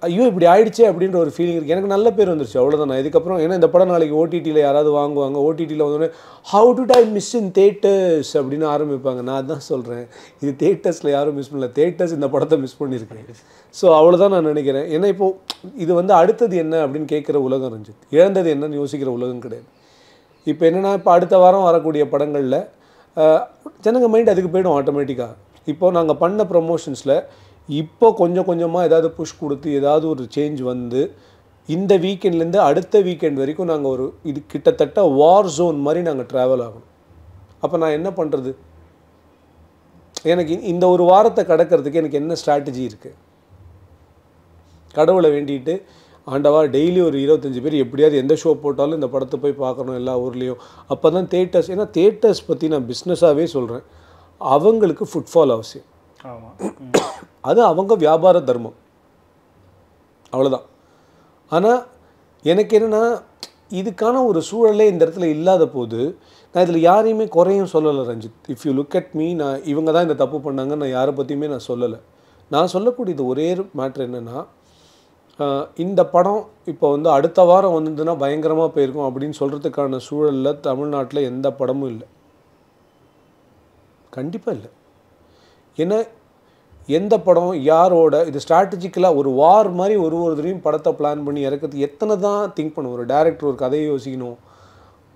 ஐயோ இப்படி ஆயிடுச்சே அப்படின்ற ஒரு ஃபீலிங் இருக்குது. எனக்கு நல்ல பேர் வந்துருச்சு, அவ்வளோதான். நான் இதுக்கப்புறம் ஏன்னா இந்த படம் நாளைக்கு ஓடிடியில் யாராவது வாங்குவாங்க, ஓடிடியில் வந்தோடனே how to I miss in theatres அப்படின்னு ஆரம்பிப்பாங்க. நான் அதான் சொல்கிறேன், இது தேட்டர்ஸில் யாரும் மிஸ் பண்ணல, தேட்டர்ஸ் இந்த படத்தை மிஸ் பண்ணியிருக்கேன். ஸோ அவ்வளோதான் நான் நினைக்கிறேன். ஏன்னா இப்போது இது வந்து அடுத்தது என்ன அப்படின்னு கேட்குற உலகம் ரஞ்சித், இழந்தது என்னன்னு யோசிக்கிற உலகம் கிடையாது. இப்போ என்னென்னா இப்போ அடுத்த வாரம் வரக்கூடிய படங்களில் ஜனங்க மைண்ட் அதுக்கு போய்டும் ஆட்டோமேட்டிக்காக. இப்போது நாங்கள் பண்ண ப்ரமோஷன்ஸில் இப்போ கொஞ்சம் கொஞ்சமாக ஏதாவது புஷ் கொடுத்து ஏதாவது ஒரு சேஞ்ச் வந்து இந்த வீக்கெண்ட்லேருந்து அடுத்த வீக்கெண்ட் வரைக்கும் நாங்கள் ஒரு இது கிட்டத்தட்ட வார் ஜோன் மாதிரி நாங்கள் ட்ராவல் ஆகணும். அப்போ நான் என்ன பண்ணுறது? எனக்கு இந்த ஒரு வாரத்தை கடக்கிறதுக்கு எனக்கு என்ன ஸ்ட்ராட்டஜி இருக்குது? கடவுளை வேண்டிட்டு ஆண்டவா டெய்லி ஒரு 25 பேர் எப்படியாவது எந்த ஷோ போட்டாலும் இந்த படத்தை போய் பார்க்கணும் எல்லா ஊர்லேயும். அப்போ தான் தேட்டர்ஸ், ஏன்னா தேட்டர்ஸ் பற்றி நான் பிஸ்னஸாகவே சொல்கிறேன், அவங்களுக்கு ஃபுட்ஃபால் அவசியம். அது அவங்க வியாபார தர்மம், அவ்வளோதான். ஆனால் எனக்கு என்னென்னா இதுக்கான ஒரு சூழலே இந்த இடத்துல இல்லாத போது நான் இதில் யாரையுமே குறையும் சொல்லலை Ranjith. If you look at me, நான் இவங்க தான் இந்த தப்பு பண்ணாங்க நான் யாரை பற்றியுமே நான் சொல்லலை. நான் சொல்லக்கூடியது ஒரே மேட்ரு என்னென்னா, இந்த படம் இப்போ வந்து அடுத்த வாரம் வந்ததுன்னா பயங்கரமாக போயிருக்கும் அப்படின்னு சொல்கிறதுக்கான சூழலில் தமிழ்நாட்டில் எந்த படமும் இல்லை, கண்டிப்பாக இல்லை. ஏன்னா எந்த படம் யாரோட இது ஸ்ட்ராட்டஜிக்கலாக ஒரு வார் மாதிரி ஒரு தடவையும் படத்தை பிளான் பண்ணி இறக்கிறது எத்தனை தான் திங்க் பண்ணும். ஒரு டேரக்டர் ஒரு கதையை யோசிக்கணும்,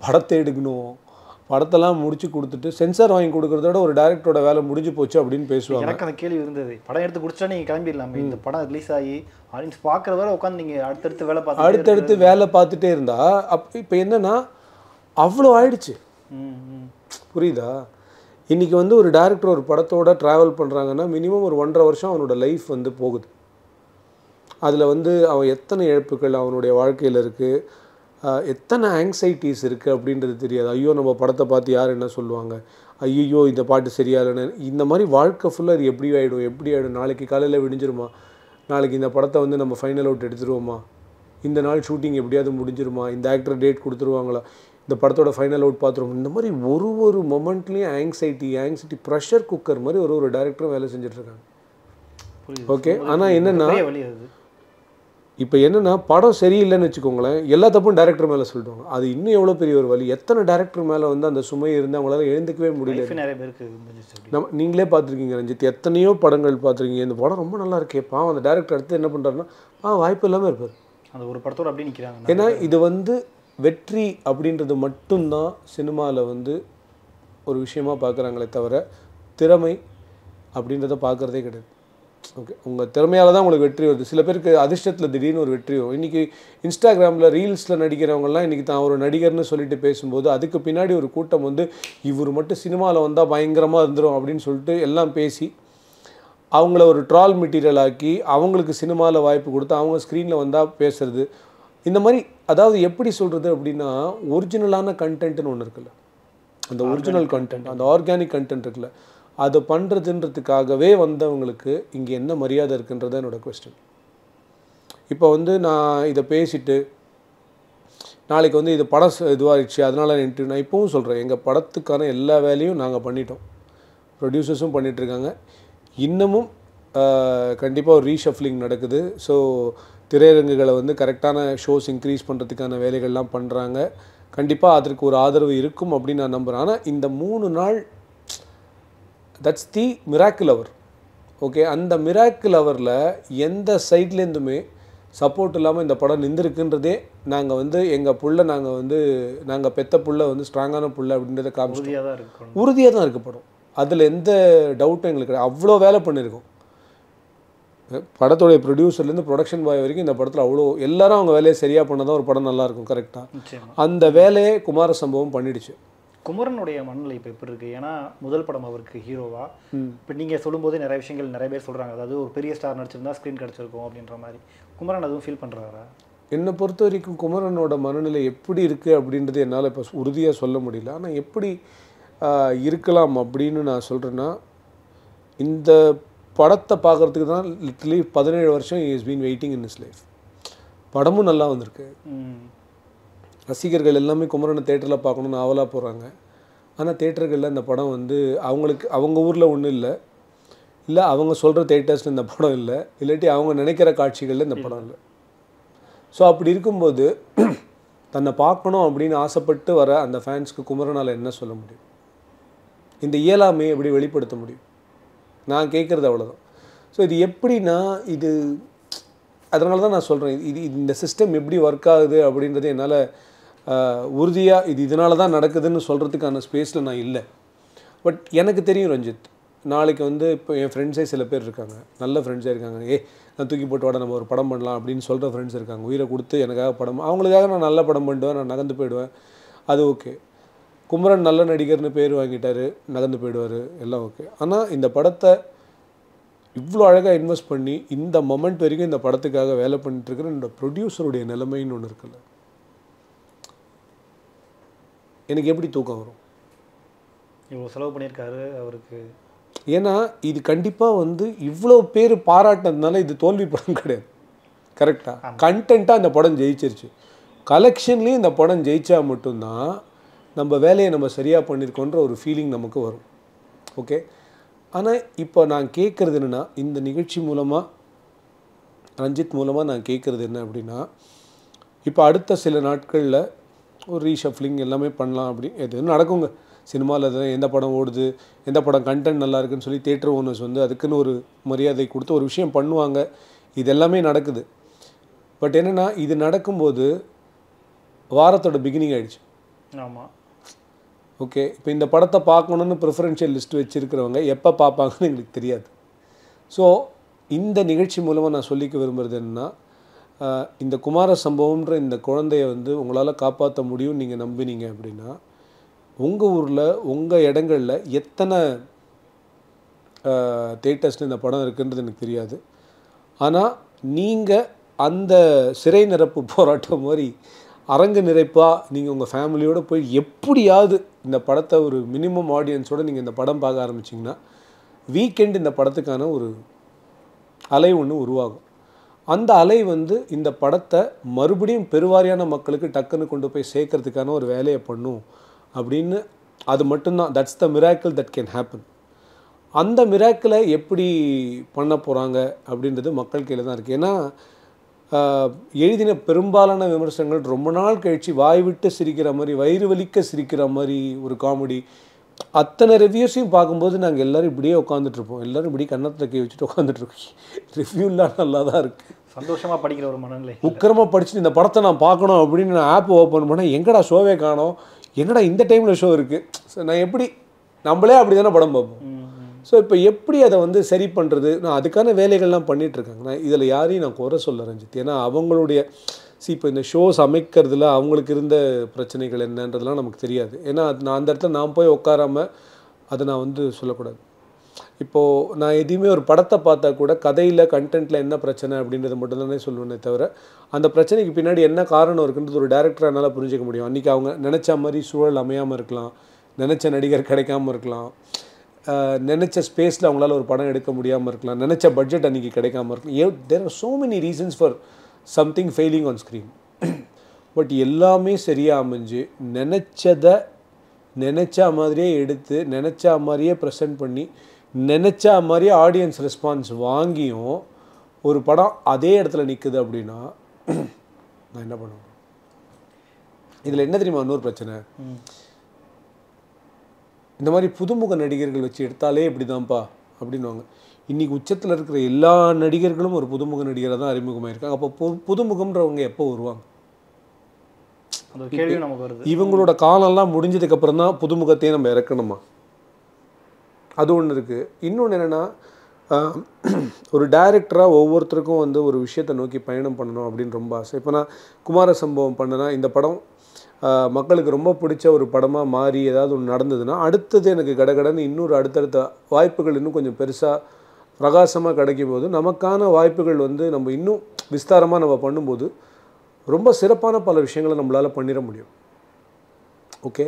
படத்தை எடுக்கணும், படத்தெல்லாம் முடிச்சு கொடுத்துட்டு சென்சார் வாங்கி கொடுக்குறதோட ஒரு டேரக்டரோட வேலை முடிஞ்சு போச்சு அப்படின்னு பேசுவாங்க. எனக்கு அந்த கேள்வி இருந்தது, படம் எடுத்து முடிச்சா நீங்கள் கிளம்பிடலாமே, இந்த படம் ரிலீஸ் ஆகி ஆடியன்ஸ் பார்க்குற வரை உட்காந்து நீங்கள் அடுத்தடுத்து வேலை பார்த்துட்டே இருந்தா இப்போ என்னென்னா அவ்வளோ ஆயிடுச்சு. புரியுதா? இன்றைக்கி வந்து ஒரு டேரக்டர் ஒரு படத்தோடு ட்ராவல் பண்ணுறாங்கன்னா மினிமம் ஒரு 1.5 வருஷம் அவனோட லைஃப் வந்து போகுது. அதில் வந்து அவன் எத்தனை இழப்புகள் அவனுடைய வாழ்க்கையில் இருக்குது, எத்தனை ஆங்ஸைட்டிஸ் இருக்குது அப்படின்றது தெரியாது. ஐயோ நம்ம படத்தை பார்த்து யார் என்ன சொல்லுவாங்க, ஐயோ இந்த பாட்டு சரியா இல்லைன்னு, இந்த மாதிரி வாழ்க்கை ஃபுல்லாக இது எப்படி ஆகிடும், நாளைக்கு காலையில் விடிஞ்சிருமா, நாளைக்கு இந்த படத்தை வந்து நம்ம ஃபைனல் அவுட் எடுத்துருவோமா, இந்த நாள் ஷூட்டிங் எப்படியாவது முடிஞ்சிருமா, இந்த ஆக்டர் டேட் கொடுத்துருவாங்களா, இந்த படத்தோட ஃபைனல் அவுட் பார்த்துருவோம். இந்த மாதிரி ஒரு மொமெண்ட்லேயும் ஆங்ஸைட்டி ப்ரெஷர் குக்கர் மாதிரி ஒரு டைரக்டரும் வேலை செஞ்சிட்ருக்காங்க. ஓகே, ஆனால் என்னென்னா இப்போ என்னென்னா படம் சரியில்லைன்னு வச்சுக்கோங்களேன், எல்லா தப்பும் டேரக்டர் மேலே சொல்லிடுவாங்க. அது இன்னும் எவ்வளோ பெரிய ஒரு வலி. எத்தனை டேரக்டர் மேலே வந்து அந்த சுமை இருந்து அவங்களால எழுந்துக்கவே முடியல. நிறைய பேருக்கு நீங்களே பார்த்துருக்கீங்க ரஞ்சித், எத்தனையோ படங்கள் பார்த்துருக்கீங்க. இந்த படம் ரொம்ப நல்லா இருக்கே, பாவம் அந்த டேரக்டர் அடுத்து என்ன பண்ணுறாருன்னா வாய்ப்பு இல்லாமல் இருப்பார். அந்த ஒரு படத்தோடு அப்படி நிற்கிறாங்க. ஏன்னா இது வந்து வெற்றி அப்படின்றது மட்டும்தான் சினிமாவில் வந்து ஒரு விஷயமாக பார்க்குறாங்களே தவிர திறமை அப்படின்றத பார்க்குறதே கிடையாது. ஓகே, உங்கள் திறமையால் தான் உங்களுக்கு வெற்றி வருது. சில பேருக்கு அதிர்ஷ்டத்தில் திடீர்னு ஒரு வெற்றி வரும். இன்றைக்கி இன்ஸ்டாகிராமில் ரீல்ஸில் நடிக்கிறவங்கலாம் இன்றைக்கி தான் ஒரு நடிகர்னு சொல்லிட்டு பேசும்போது அதுக்கு பின்னாடி ஒரு கூட்டம் வந்து இவர் மட்டும் சினிமாவில் வந்தால் பயங்கரமாக இருந்துடும் அப்படின்னு சொல்லிட்டு எல்லாம் பேசி அவங்கள ஒரு ட்ரால் மெட்டீரியல் ஆக்கி அவங்களுக்கு சினிமாவில் வாய்ப்பு கொடுத்து அவங்க ஸ்க்ரீனில் வந்தால் பேசுறது. இந்த மாதிரி அதாவது எப்படி சொல்கிறது அப்படின்னா, ஒரிஜினலான கண்டென்ட்னு ஒன்று இருக்குல்ல, அந்த ஒரிஜினல் கண்டென்ட், அந்த ஆர்கானிக் கண்டென்ட் இருக்குல்ல, அதை பண்ணுறதுன்றதுக்காகவே வந்தவங்களுக்கு இங்கே என்ன மரியாதை இருக்குன்றதான் என்னோடய கொஸ்டின். இப்போ வந்து நான் இதை பேசிட்டு நாளைக்கு வந்து இது படம் இதுவாகிடுச்சு அதனால் இன்டர்வியூ, நான் இப்போவும் சொல்கிறேன், எங்கள் படத்துக்கான எல்லா வேலையும் நாங்கள் பண்ணிட்டோம், ப்ரொடியூசர்ஸும் பண்ணிகிட்ருக்காங்க. இன்னமும் கண்டிப்பாக ஒரு ரீஷஃப்லிங் நடக்குது. ஸோ திரையரங்குகளை வந்து கரெக்டான ஷோஸ் இன்க்ரீஸ் பண்ணுறதுக்கான வேலைகள்லாம் பண்ணுறாங்க. கண்டிப்பாக அதற்கு ஒரு ஆதரவு இருக்கும் அப்படின்னு நான் நம்புகிறேன். ஆனால் இந்த 3 நாள் தட்ஸ் தி மிராக்கிள் அவர். ஓகே, அந்த மிராக்கிள் அவரில் எந்த சைட்லேருந்துமே சப்போர்ட் இல்லாமல் இந்த படம் நின்றுருக்குன்றதே நாங்கள் வந்து எங்கள் புள்ள நாங்கள் பெத்த புள்ள வந்து ஸ்ட்ராங்கான புள்ள அப்படின்றத காமிச்சு உறுதியாக தான் இருக்குது படம். அதில் எந்த டவுட்டும் எங்களுக்கு கிடையாது. அவ்வளோ வேலை பண்ணியிருக்கோம். படத்துடைய ப்ரொடியூசர்லேருந்து ப்ரொடக்ஷன் பாய் வரைக்கும் இந்த படத்தில் அவ்வளோ எல்லாரும் அவங்க வேலையை சரியாக பண்ணால் தான் ஒரு படம் நல்லாயிருக்கும். கரெக்டாக அந்த வேலையை குமார சம்பவம் பண்ணிடுச்சு. குமரனுடைய மனநிலை இப்போ எப்படி இருக்குது? ஏன்னா முதல் படம் அவருக்கு ஹீரோவா. இப்போ நீங்கள் சொல்லும்போது நிறைய விஷயங்கள் நிறைய பேர் சொல்கிறாங்க, அதாவது ஒரு பெரிய ஸ்டார் நடிச்சிருந்தா ஸ்க்ரீன் கிடச்சிருக்கும் அப்படின்ற மாதிரி. குமரன் அதுவும் ஃபீல் பண்ணுறாரா? என்னை பொறுத்த வரைக்கும் குமரனோட மனநிலை எப்படி இருக்குது அப்படின்றது என்னால் இப்போ உறுதியாக சொல்ல முடியல. ஆனால் எப்படி இருக்கலாம் அப்படின்னு நான் சொல்கிறேன்னா, இந்த படத்தை பார்க்குறதுக்கு தான் லிட்டரலி 17 வருஷம் is been waiting in is life. படமும் நல்லா வந்திருக்கு. ரசிகர்கள் எல்லாமே குமரனை தேட்டரில் பார்க்கணுன்னு ஆவலாக போகிறாங்க. ஆனால் தேட்டர்களில் இந்த படம் வந்து அவங்களுக்கு அவங்க ஊரில் ஒன்றும் இல்லை அவங்க சொல்கிற தேட்டர்ஸில் இந்த படம் இல்லை, இல்லாட்டி அவங்க நினைக்கிற காட்சிகளில் இந்த படம் இல்லை. ஸோ அப்படி இருக்கும்போது தன்னை பார்க்கணும் அப்படின்னு ஆசைப்பட்டு வர அந்த ஃபேன்ஸ்க்கு குமரனால் என்ன சொல்ல முடியும்? இந்த இயலாமையை எப்படி வெளிப்படுத்த முடியும்? நான் கேட்குறது அவ்வளோதான். ஸோ இது எப்படின்னா, இது அதனால தான் நான் சொல்கிறேன், இந்த சிஸ்டம் எப்படி ஒர்க் ஆகுது அப்படின்றது என்னால் உறுதியாக இதனால தான் நடக்குதுன்னு சொல்கிறதுக்கான ஸ்பேஸில் நான் இல்லை. பட் எனக்கு தெரியும் ரஞ்சித், நாளைக்கு வந்து இப்போ என் ஃப்ரெண்ட்ஸே சில பேர் இருக்காங்க, நல்ல ஃப்ரெண்ட்ஸே இருக்காங்க. நான் தூக்கி போட்டு வாட நம்ம ஒரு படம் பண்ணலாம் அப்படின்னு சொல்கிற ஃப்ரெண்ட்ஸ் இருக்காங்க. உயிரை கொடுத்து எனக்காக படம், அவங்களுக்காக நான் நல்ல படம் பண்ணிடுவேன், நான் நகர்ந்து போயிடுவேன், அது ஓகே. குமரன் நல்ல நடிகர்னு பேர் வாங்கிட்டார், நகர்ந்து போயிடுவார், எல்லாம் ஓகே. ஆனால் இந்த படத்தை இவ்வளோ அழகாக இன்வெஸ்ட் பண்ணி இந்த மொமெண்ட் வரைக்கும் இந்த படத்துக்காக வேலை பண்ணிட்டுருக்கிற இந்த ப்ரொடியூசருடைய நிலைமைன்னு ஒன்று இருக்குல்ல, எனக்கு எப்படி தூக்கம் வரும்? இவ்வளோ செலவு பண்ணியிருக்காரு அவருக்கு. ஏன்னா இது கண்டிப்பாக வந்து இவ்வளோ பேர் பாராட்டினதுனால இது தோல்வி படம் கிடையாது. கரெக்டாக கண்டென்ட்டாக இந்த படம் ஜெயிச்சிருச்சு. கலெக்ஷன்லேயும் இந்த படம் ஜெயிச்சா மட்டும்தான் நம்ம வேலையை நம்ம சரியாக பண்ணியிருக்கோன்ற ஒரு ஃபீலிங் நமக்கு வரும். ஓகே, ஆனால் இப்போ நான் கேட்குறது என்னென்னா, இந்த நிகழ்ச்சி மூலமாக ரஞ்சித் மூலமாக நான் கேட்குறது என்ன அப்படின்னா, இப்போ அடுத்த சில நாட்களில் ஒரு ரீஷஃப்லிங் எல்லாமே பண்ணலாம். அப்படி எது நடக்குங்க சினிமாவில், தான் எந்த படம் ஓடுது, எந்த படம் கண்டென்ட் நல்லா இருக்குன்னு சொல்லி தியேட்டர் ஓனர்ஸ் வந்து அதுக்குன்னு ஒரு மரியாதை கொடுத்து ஒரு விஷயம் பண்ணுவாங்க. இது எல்லாமே நடக்குது. பட் என்னென்னா, இது நடக்கும்போது வாரத்தோட பிகினிங் ஆகிடுச்சு. ஆமாம், ஓகே. இப்போ இந்த படத்தை பார்க்கணுன்னு ப்ரிஃபரன்ஷியல் லிஸ்ட் வச்சுருக்கிறவங்க எப்போ பார்ப்பாங்கன்னு எங்களுக்கு தெரியாது. ஸோ இந்த நிகழ்ச்சி மூலமாக நான் சொல்லிக்க விரும்புகிறது என்னென்னா, இந்த குமார சம்பவம்ன்ற இந்த குழந்தைய வந்து உங்களால் காப்பாற்ற முடியும் நீங்கள் நம்பினீங்க அப்படின்னா, உங்கள் ஊரில் உங்கள் இடங்களில் எத்தனை தேட்டர்ஸில் இந்த படம் இருக்குன்றது எனக்கு தெரியாது. ஆனால் நீங்கள் அந்த சிறை நிரப்பு போராட்டம் மாதிரி அரங்கு நிறைப்பாக நீங்கள் உங்கள் ஃபேமிலியோடு போய் எப்படியாவது இந்த படத்தை ஒரு மினிமம் ஆடியன்ஸோடு நீங்கள் இந்த படம் பார்க்க ஆரம்பிச்சிங்கன்னா, வீக்கெண்ட் இந்த படத்துக்கான ஒரு அலை ஒன்று உருவாகும். அந்த அலை வந்து இந்த படத்தை மறுபடியும் பெருவாரியான மக்களுக்கு டக்குன்னு கொண்டு போய் சேர்க்கறதுக்கான ஒரு வேலையை பண்ணும் அப்படின்னு. அது மட்டும்தான், that's the miracle that can happen. அந்த மிராக்கிளை எப்படி பண்ண போகிறாங்க அப்படின்றது மக்கள் கையில் தான் இருக்குது. ஏன்னா எழுதின பெரும்பாலான விமர்சனங்கள் ரொம்ப நாள் கழித்து வாய் விட்டு சிரிக்கிற மாதிரி, வயிறு வலிக்க சிரிக்கிற மாதிரி ஒரு காமெடி. அத்தனை ரிவ்யூஸையும் பார்க்கும்போது நாங்கள் எல்லோரும் இப்படியே உட்காந்துட்ருப்போம், எல்லோரும் இப்படி கன்னத்தில் கை வச்சுட்டு உட்காந்துட்ருக்கோம். ரிவ்யூலாம் நல்லா தான் இருக்குது, சந்தோஷமாக படிக்கிற ஒரு மனநிலை. உக்கிரமாக படிச்சுட்டு இந்த படத்தை நான் பார்க்கணும் அப்படின்னு நான் ஆப் ஓப்பன் பண்ணேன், எங்கடா ஷோவே காணோம், என்னடா இந்த டைமில் ஷோ இருக்குது. ஸோ நான் எப்படி, நம்மளே அப்படி தானே படம் பார்ப்போம். ஸோ இப்போ எப்படி அதை வந்து சரி பண்ணுறது, நான் அதுக்கான வேலைகள்லாம் பண்ணிகிட்ருக்காங்க. நான் இதில் யாரையும் நான் குறை சொல்ல ரஞ்சித், ஏன்னா அவங்களுடைய இப்போ இந்த ஷோஸ் அமைக்கிறதுல அவங்களுக்கு இருந்த பிரச்சனைகள் என்னன்றதுலாம் நமக்கு தெரியாது. ஏன்னா நான் அந்த இடத்துல நான் போய் உட்காராமல் அதை நான் வந்து சொல்லக்கூடாது. இப்போது நான் எதையுமே ஒரு படத்தை பார்த்தா கூட கதையில் கண்டென்ட்டில் என்ன பிரச்சனை அப்படின்றது மட்டும்தானே சொல்லுவேனே தவிர, அந்த பிரச்சனைக்கு பின்னாடி என்ன காரணம் இருக்குன்றது ஒரு டேரக்டரை என்னால் புரிஞ்சிக்க முடியும். அன்றைக்கி அவங்க நினச்ச மாதிரி சூழல் அமையாமல் இருக்கலாம், நினச்ச நடிகர் கிடைக்காமல் இருக்கலாம், நினச்ச ஸ்பேஸில் அவங்களால ஒரு படம் எடுக்க முடியாமல் இருக்கலாம், நினச்ச பட்ஜெட் அன்றைக்கி கிடைக்காமல் இருக்கலாம். There are so many reasons for something failing on screen. But எல்லாமே சரியாக அமைஞ்சு நினச்சதை நினச்சா மாதிரியே எடுத்து நினச்சா மாதிரியே ப்ரெசென்ட் பண்ணி நினச்சா மாதிரியே ஆடியன்ஸ் ரெஸ்பான்ஸ் வாங்கியும் ஒரு படம் அதே இடத்துல நிற்குது அப்படின்னா நான் என்ன பண்ணுவேன்? இதில் என்ன தெரியுமா இன்னொரு பிரச்சனை, இந்த மாதிரி புதுமுக நடிகர்கள் வச்சு எடுத்தாலே இப்படி தான்ப்பா அப்படின்வாங்க. இன்றைக்கி உச்சத்தில் இருக்கிற எல்லா நடிகர்களும் ஒரு புதுமுக நடிகராக தான் அறிமுகமாக இருக்காங்க. அப்போ புதுமுகம்ன்றவங்க எப்போ வருவாங்க? இவங்களோட காலம்லாம் முடிஞ்சதுக்கப்புறம் தான் புதுமுகத்தையே நம்ம இறக்கணுமா? அது ஒன்று இருக்குது. இன்னொன்று என்னென்னா, ஒரு டைரக்டராக ஒவ்வொருத்தருக்கும் வந்து ஒரு விஷயத்தை நோக்கி பயணம் பண்ணணும் அப்படின்னு ரொம்ப ஆசை. இப்போ நான் குமார சம்பவம் பண்ணேன்னா, இந்த படம் மக்களுக்கு ரொம்ப பிடிச்ச ஒரு படமாக மாறி ஏதாவது ஒன்று நடந்ததுன்னா அடுத்தது எனக்கு கடகடன்னு இன்னொரு அடுத்தடுத்த வாய்ப்புகள் இன்னும் கொஞ்சம் பெருசாக பிரகாசமாக கிடைக்கும் போது நமக்கான வாய்ப்புகள் வந்து நம்ம இன்னும் விஸ்தாரமாக நம்ம பண்ணும்போது ரொம்ப சிறப்பான பல விஷயங்களை நம்மளால் பண்ணிட முடியும். ஓகே,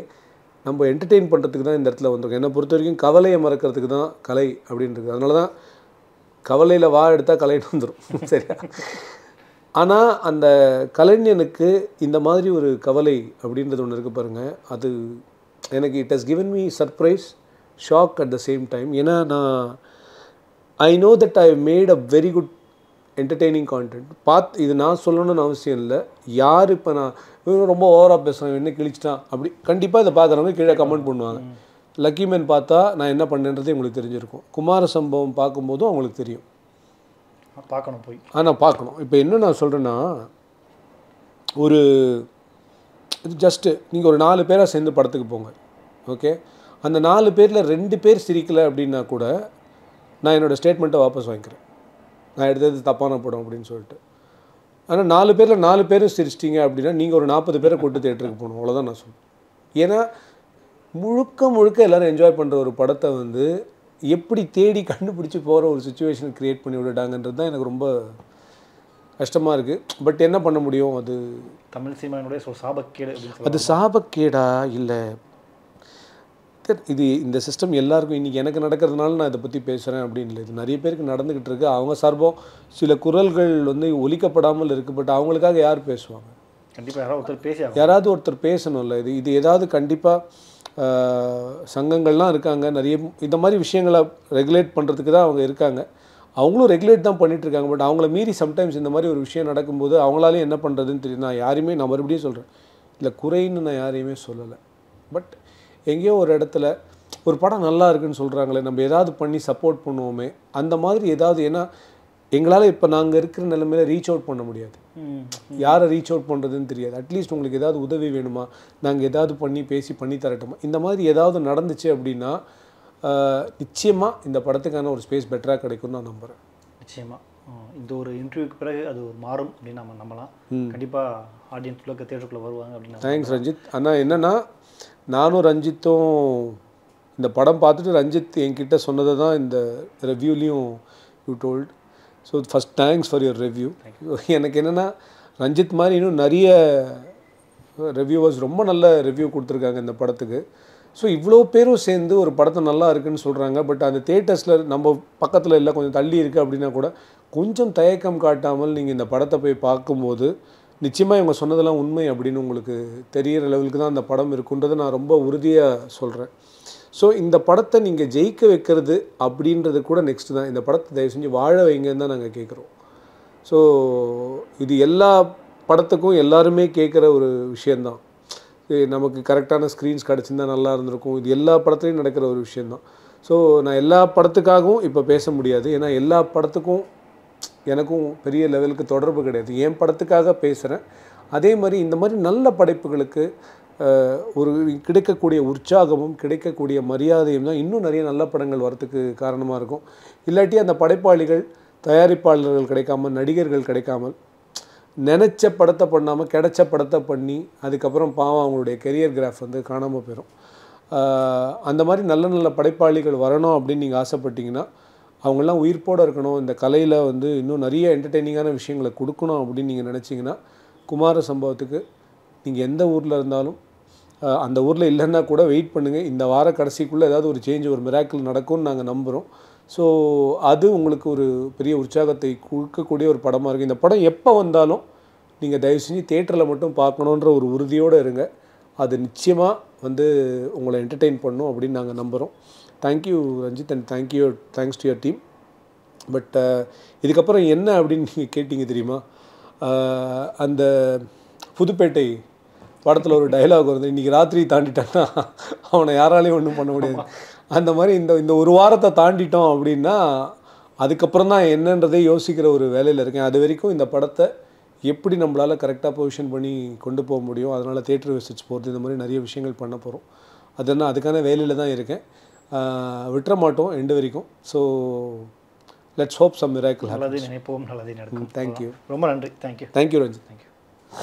நம்ம என்டர்டெயின் பண்ணுறதுக்கு தான் இந்த இடத்துல வந்திருக்கோம். என்னை பொறுத்த வரைக்கும் கவலையை மறக்கிறதுக்கு தான் கலை அப்படின்றது. அதனால தான் கவலையில் வா எடுத்தால் கலைன்னு வந்துடும், சரியா? ஆனால் அந்த கலைஞனுக்கு இந்த மாதிரி ஒரு கவலை அப்படின்றது ஒன்று இருக்குது பாருங்கள், அது எனக்கு it has given me surprise, shock at the same time. ஏன்னா நான் I know that I made a very good entertaining content. இது நான் சொல்லணும்னு அவசியம் இல்லை. யார் இப்போ நான் ரொம்ப ஓவராக பேசுகிறேன், என்ன கிழிச்சிட்டான் அப்படி கண்டிப்பாக இதை பார்க்குறவங்க கீழே கமெண்ட் பண்ணுவாங்க. லக்கி மேன் பார்த்தா நான் என்ன பண்ணேன்றதே உங்களுக்கு தெரிஞ்சிருக்கும். குமார சம்பவம் பார்க்கும்போதும் அவங்களுக்கு தெரியும், பார்க்கணும் போய். ஆனால் பார்க்கணும். இப்போ என்ன நான் சொல்கிறேன்னா, ஒரு இது ஜஸ்ட்டு நீங்கள் ஒரு 4 பேராக சேர்ந்து படத்துக்கு போங்க, ஓகே? அந்த 4 பேரில் 2 பேர் சிரிக்கலை அப்படின்னா கூட நான் என்னோடய ஸ்டேட்மெண்ட்டை வாபஸ் வாங்கிக்கிறேன், நான் எடுத்தது தப்பான படம் அப்படின்னு சொல்லிட்டு. ஆனால் 4 பேரில் 4 பேரும் சிரிச்சிட்டிங்க அப்படின்னா நீங்கள் ஒரு 40 பேரை கூட்டு தேட்டருக்கு போகணும், அவ்வளோதான் நான் சொல்லுவேன். ஏன்னா முழுக்க எல்லோரும் என்ஜாய் பண்ணுற ஒரு படத்தை வந்து எப்படி தேடி கண்டுபிடிச்சி போகிற ஒரு சுச்சுவேஷன் க்ரியேட் பண்ணி விட்டுட்டாங்கன்றது தான் எனக்கு ரொம்ப கஷ்டமாக இருக்குது. பட் என்ன பண்ண முடியும், அது தமிழ் சினிமாவினுடைய சாபக்கேடு. அது சாபக்கேடா இல்லை, இது இந்த சிஸ்டம் எல்லாருக்கும் இன்றைக்கி எனக்கு நடக்கிறதுனால நான் இதை பற்றி பேசுகிறேன் அப்படின்னு இல்லை, இது நிறைய பேருக்கு நடந்துக்கிட்டு இருக்குது. அவங்க சார்பம் சில குரல்கள் வந்து ஒலிக்கப்படாமல் இருக்குது. பட் அவங்களுக்காக யார் பேசுவாங்க? கண்டிப்பாக யாராவது ஒருத்தர் பேசணும்ல. இது ஏதாவது கண்டிப்பாக சங்கங்கள்லாம் இருக்காங்க, நிறைய இந்த மாதிரி விஷயங்களை ரெகுலேட் பண்ணுறதுக்கு தான் அவங்க இருக்காங்க. அவங்களும் ரெகுலேட் தான் பண்ணிகிட்ருக்காங்க. பட் அவங்கள மீறி சம்டைம்ஸ் இந்த மாதிரி ஒரு விஷயம் நடக்கும்போது அவங்களாலையும் என்ன பண்ணுறதுன்னு தெரியும். நான் யாரையுமே, நான் மறுபடியும் சொல்கிறேன், இல்லை குறைன்னு நான் யாரையுமே சொல்லலை. பட் எங்கேயோ ஒரு இடத்துல ஒரு படம் நல்லா இருக்குன்னு சொல்கிறாங்களே, நம்ம ஏதாவது பண்ணி சப்போர்ட் பண்ணுவோமே, அந்த மாதிரி ஏதாவது. ஏன்னா எங்களால் இப்போ நாங்கள் இருக்கிற நிலைமையில் ரீச் அவுட் பண்ண முடியாது, யாரை ரீச் அவுட் பண்ணுறதுன்னு தெரியாது. அட்லீஸ்ட் உங்களுக்கு ஏதாவது உதவி வேணுமா, நாங்கள் ஏதாவது பண்ணி பேசி பண்ணி தரட்டுமா, இந்த மாதிரி ஏதாவது நடந்துச்சு அப்படின்னா நிச்சயமாக இந்த படத்துக்கான ஒரு ஸ்பேஸ் பெட்டராக கிடைக்கும்னு நான் நம்புகிறேன். நிச்சயமாக இந்த ஒரு இன்டர்வியூக்கு பிறகு அது ஒரு மாறும் அப்படின்னு நம்ம நம்பலாம். கண்டிப்பாக ஆடியன்ஸ் தேட்டருக்குள்ளே வருவாங்க அப்படின்னு. தேங்க்ஸ் ரஞ்சித். ஆனால் என்னென்னா, நானும் ரஞ்சித்தும் இந்த படம் பார்த்துட்டு ரஞ்சித் என்கிட்ட சொன்னதை தான் இந்த ரிவ்யூலையும் you told. So first thanks for your review. எனக்கு என்னென்னா, ரஞ்சித் மாதிரி இன்னும் நிறைய ரிவ்யூவர்ஸ் ரொம்ப நல்ல ரிவ்யூ கொடுத்துருக்காங்க இந்த படத்துக்கு. ஸோ இவ்வளோ பேரும் சேர்ந்து ஒரு படத்தை நல்லா இருக்குன்னு சொல்கிறாங்க. பட் அந்த தியேட்டர்ஸில் நம்ம பக்கத்தில் இல்லை, கொஞ்சம் தள்ளி இருக்குது அப்படின்னா கூட கொஞ்சம் தயக்கம் காட்டாமல் நீங்கள் இந்த படத்தை போய் பார்க்கும்போது நிச்சயமாக இவங்க சொன்னதெல்லாம் உண்மை அப்படின்னு உங்களுக்கு தெரிகிற லெவலுக்கு தான் அந்த படம் இருக்குன்றதை நான் ரொம்ப உறுதியாக சொல்கிறேன். ஸோ இந்த படத்தை நீங்கள் ஜெயிக்க வைக்கிறது அப்படின்றது கூட நெக்ஸ்ட்டு தான். இந்த படத்தை தயவு செஞ்சு வாழ வைங்கன்னு தான் நாங்கள் கேட்குறோம். ஸோ இது எல்லா படத்துக்கும் எல்லாருமே கேட்குற ஒரு விஷயந்தான். நமக்கு கரெக்டான ஸ்க்ரீன்ஸ் கிடச்சிருந்தா நல்லா இருந்திருக்கும். இது எல்லா படத்துலையும் நடக்கிற ஒரு விஷயந்தான். ஸோ நான் எல்லா படத்துக்காகவும் இப்போ பேச முடியாது. ஏன்னா எல்லா படத்துக்கும் எனக்கும் பெரிய லெவலுக்கு தொடர்பு கிடையாது. என் படத்துக்காக பேசுகிறேன். அதே மாதிரி இந்த மாதிரி நல்ல படைப்புகளுக்கு ஒரு கிடைக்கக்கூடிய உற்சாகமும் கிடைக்கக்கூடிய மரியாதையும் தான் இன்னும் நிறைய நல்ல படங்கள் வரத்துக்கு காரணமாக இருக்கும். இல்லாட்டி அந்த படைப்பாளிகள், தயாரிப்பாளர்கள் கிடைக்காமல், நடிகர்கள் கிடைக்காமல், நினச்ச படத்தை பண்ணாமல் கிடைச்ச படத்தை பண்ணி அதுக்கப்புறம் பாவம் அவங்களுடைய கெரியர் கிராஃப் வந்து காணாமல் போயிடும். அந்த மாதிரி நல்ல நல்ல படைப்பாளிகள் வரணும் அப்படின்னு நீங்கள் ஆசைப்பட்டீங்கன்னா, அவங்களாம் உயிர்ப்போடு இருக்கணும், இந்த கலையில் வந்து இன்னும் நிறைய என்டர்டெய்னிங்கான விஷயங்களை கொடுக்கணும் அப்படின்னு நீங்கள் நினச்சிங்கன்னா, குமார சம்பவத்துக்கு நீங்கள் எந்த ஊரில் இருந்தாலும், அந்த ஊரில் இல்லைன்னா கூட வெயிட் பண்ணுங்கள். இந்த வார கடைசிக்குள்ளே ஏதாவது ஒரு சேஞ்ச், ஒரு மிராக்கிள் நடக்கும்னு நாங்கள் நம்புகிறோம். ஸோ அது உங்களுக்கு ஒரு பெரிய உற்சாகத்தை கொடுக்கக்கூடிய ஒரு படமாக இருக்குது. இந்த படம் எப்போ வந்தாலும் நீங்கள் தயவு செஞ்சு தியேட்டரில் மட்டும் பார்க்கணுன்ற ஒரு உறுதியோடு இருங்க. அது நிச்சயமாக வந்து உங்களை என்டர்டெயின் பண்ணும் அப்படின்னு நாங்கள் நம்புகிறோம். Thank you Ranjith and thanks to your team. But இதுக்கப்புறம் என்ன அப்படின்னு நீங்கள் கேட்டிங்க தெரியுமா? அந்த புதுப்பேட்டை படத்தில் ஒரு டைலாக் வருது, இன்றைக்கி ராத்திரி தாண்டிட்டான்னா அவனை யாராலையும் ஒன்றும் பண்ண முடியாது. அந்த மாதிரி இந்த ஒரு வாரத்தை தாண்டிட்டோம் அப்படின்னா அதுக்கப்புறம் தான் என்னன்றதை யோசிக்கிற ஒரு வேலையில் இருக்கேன். அது வரைக்கும் இந்த படத்தை எப்படி நம்மளால் கரெக்டாக பொசிஷன் பண்ணி கொண்டு போக முடியும், அதனால் தியேட்டர் விசிட்ஸ் போகிறது, இந்த மாதிரி நிறைய விஷயங்கள் பண்ண போகிறோம். அதனால் அதுக்கான வேலையில் தான் இருக்கேன். விட்டுற மாட்டோம் எண்டு வரைக்கும். So let's hope some miracle. நல்லது நினைப்போம், நல்லது நடக்கும். தேங்க்யூ, ரொம்ப நன்றி. தேங்க்யூ ரஞ்சித். தேங்க்யூ.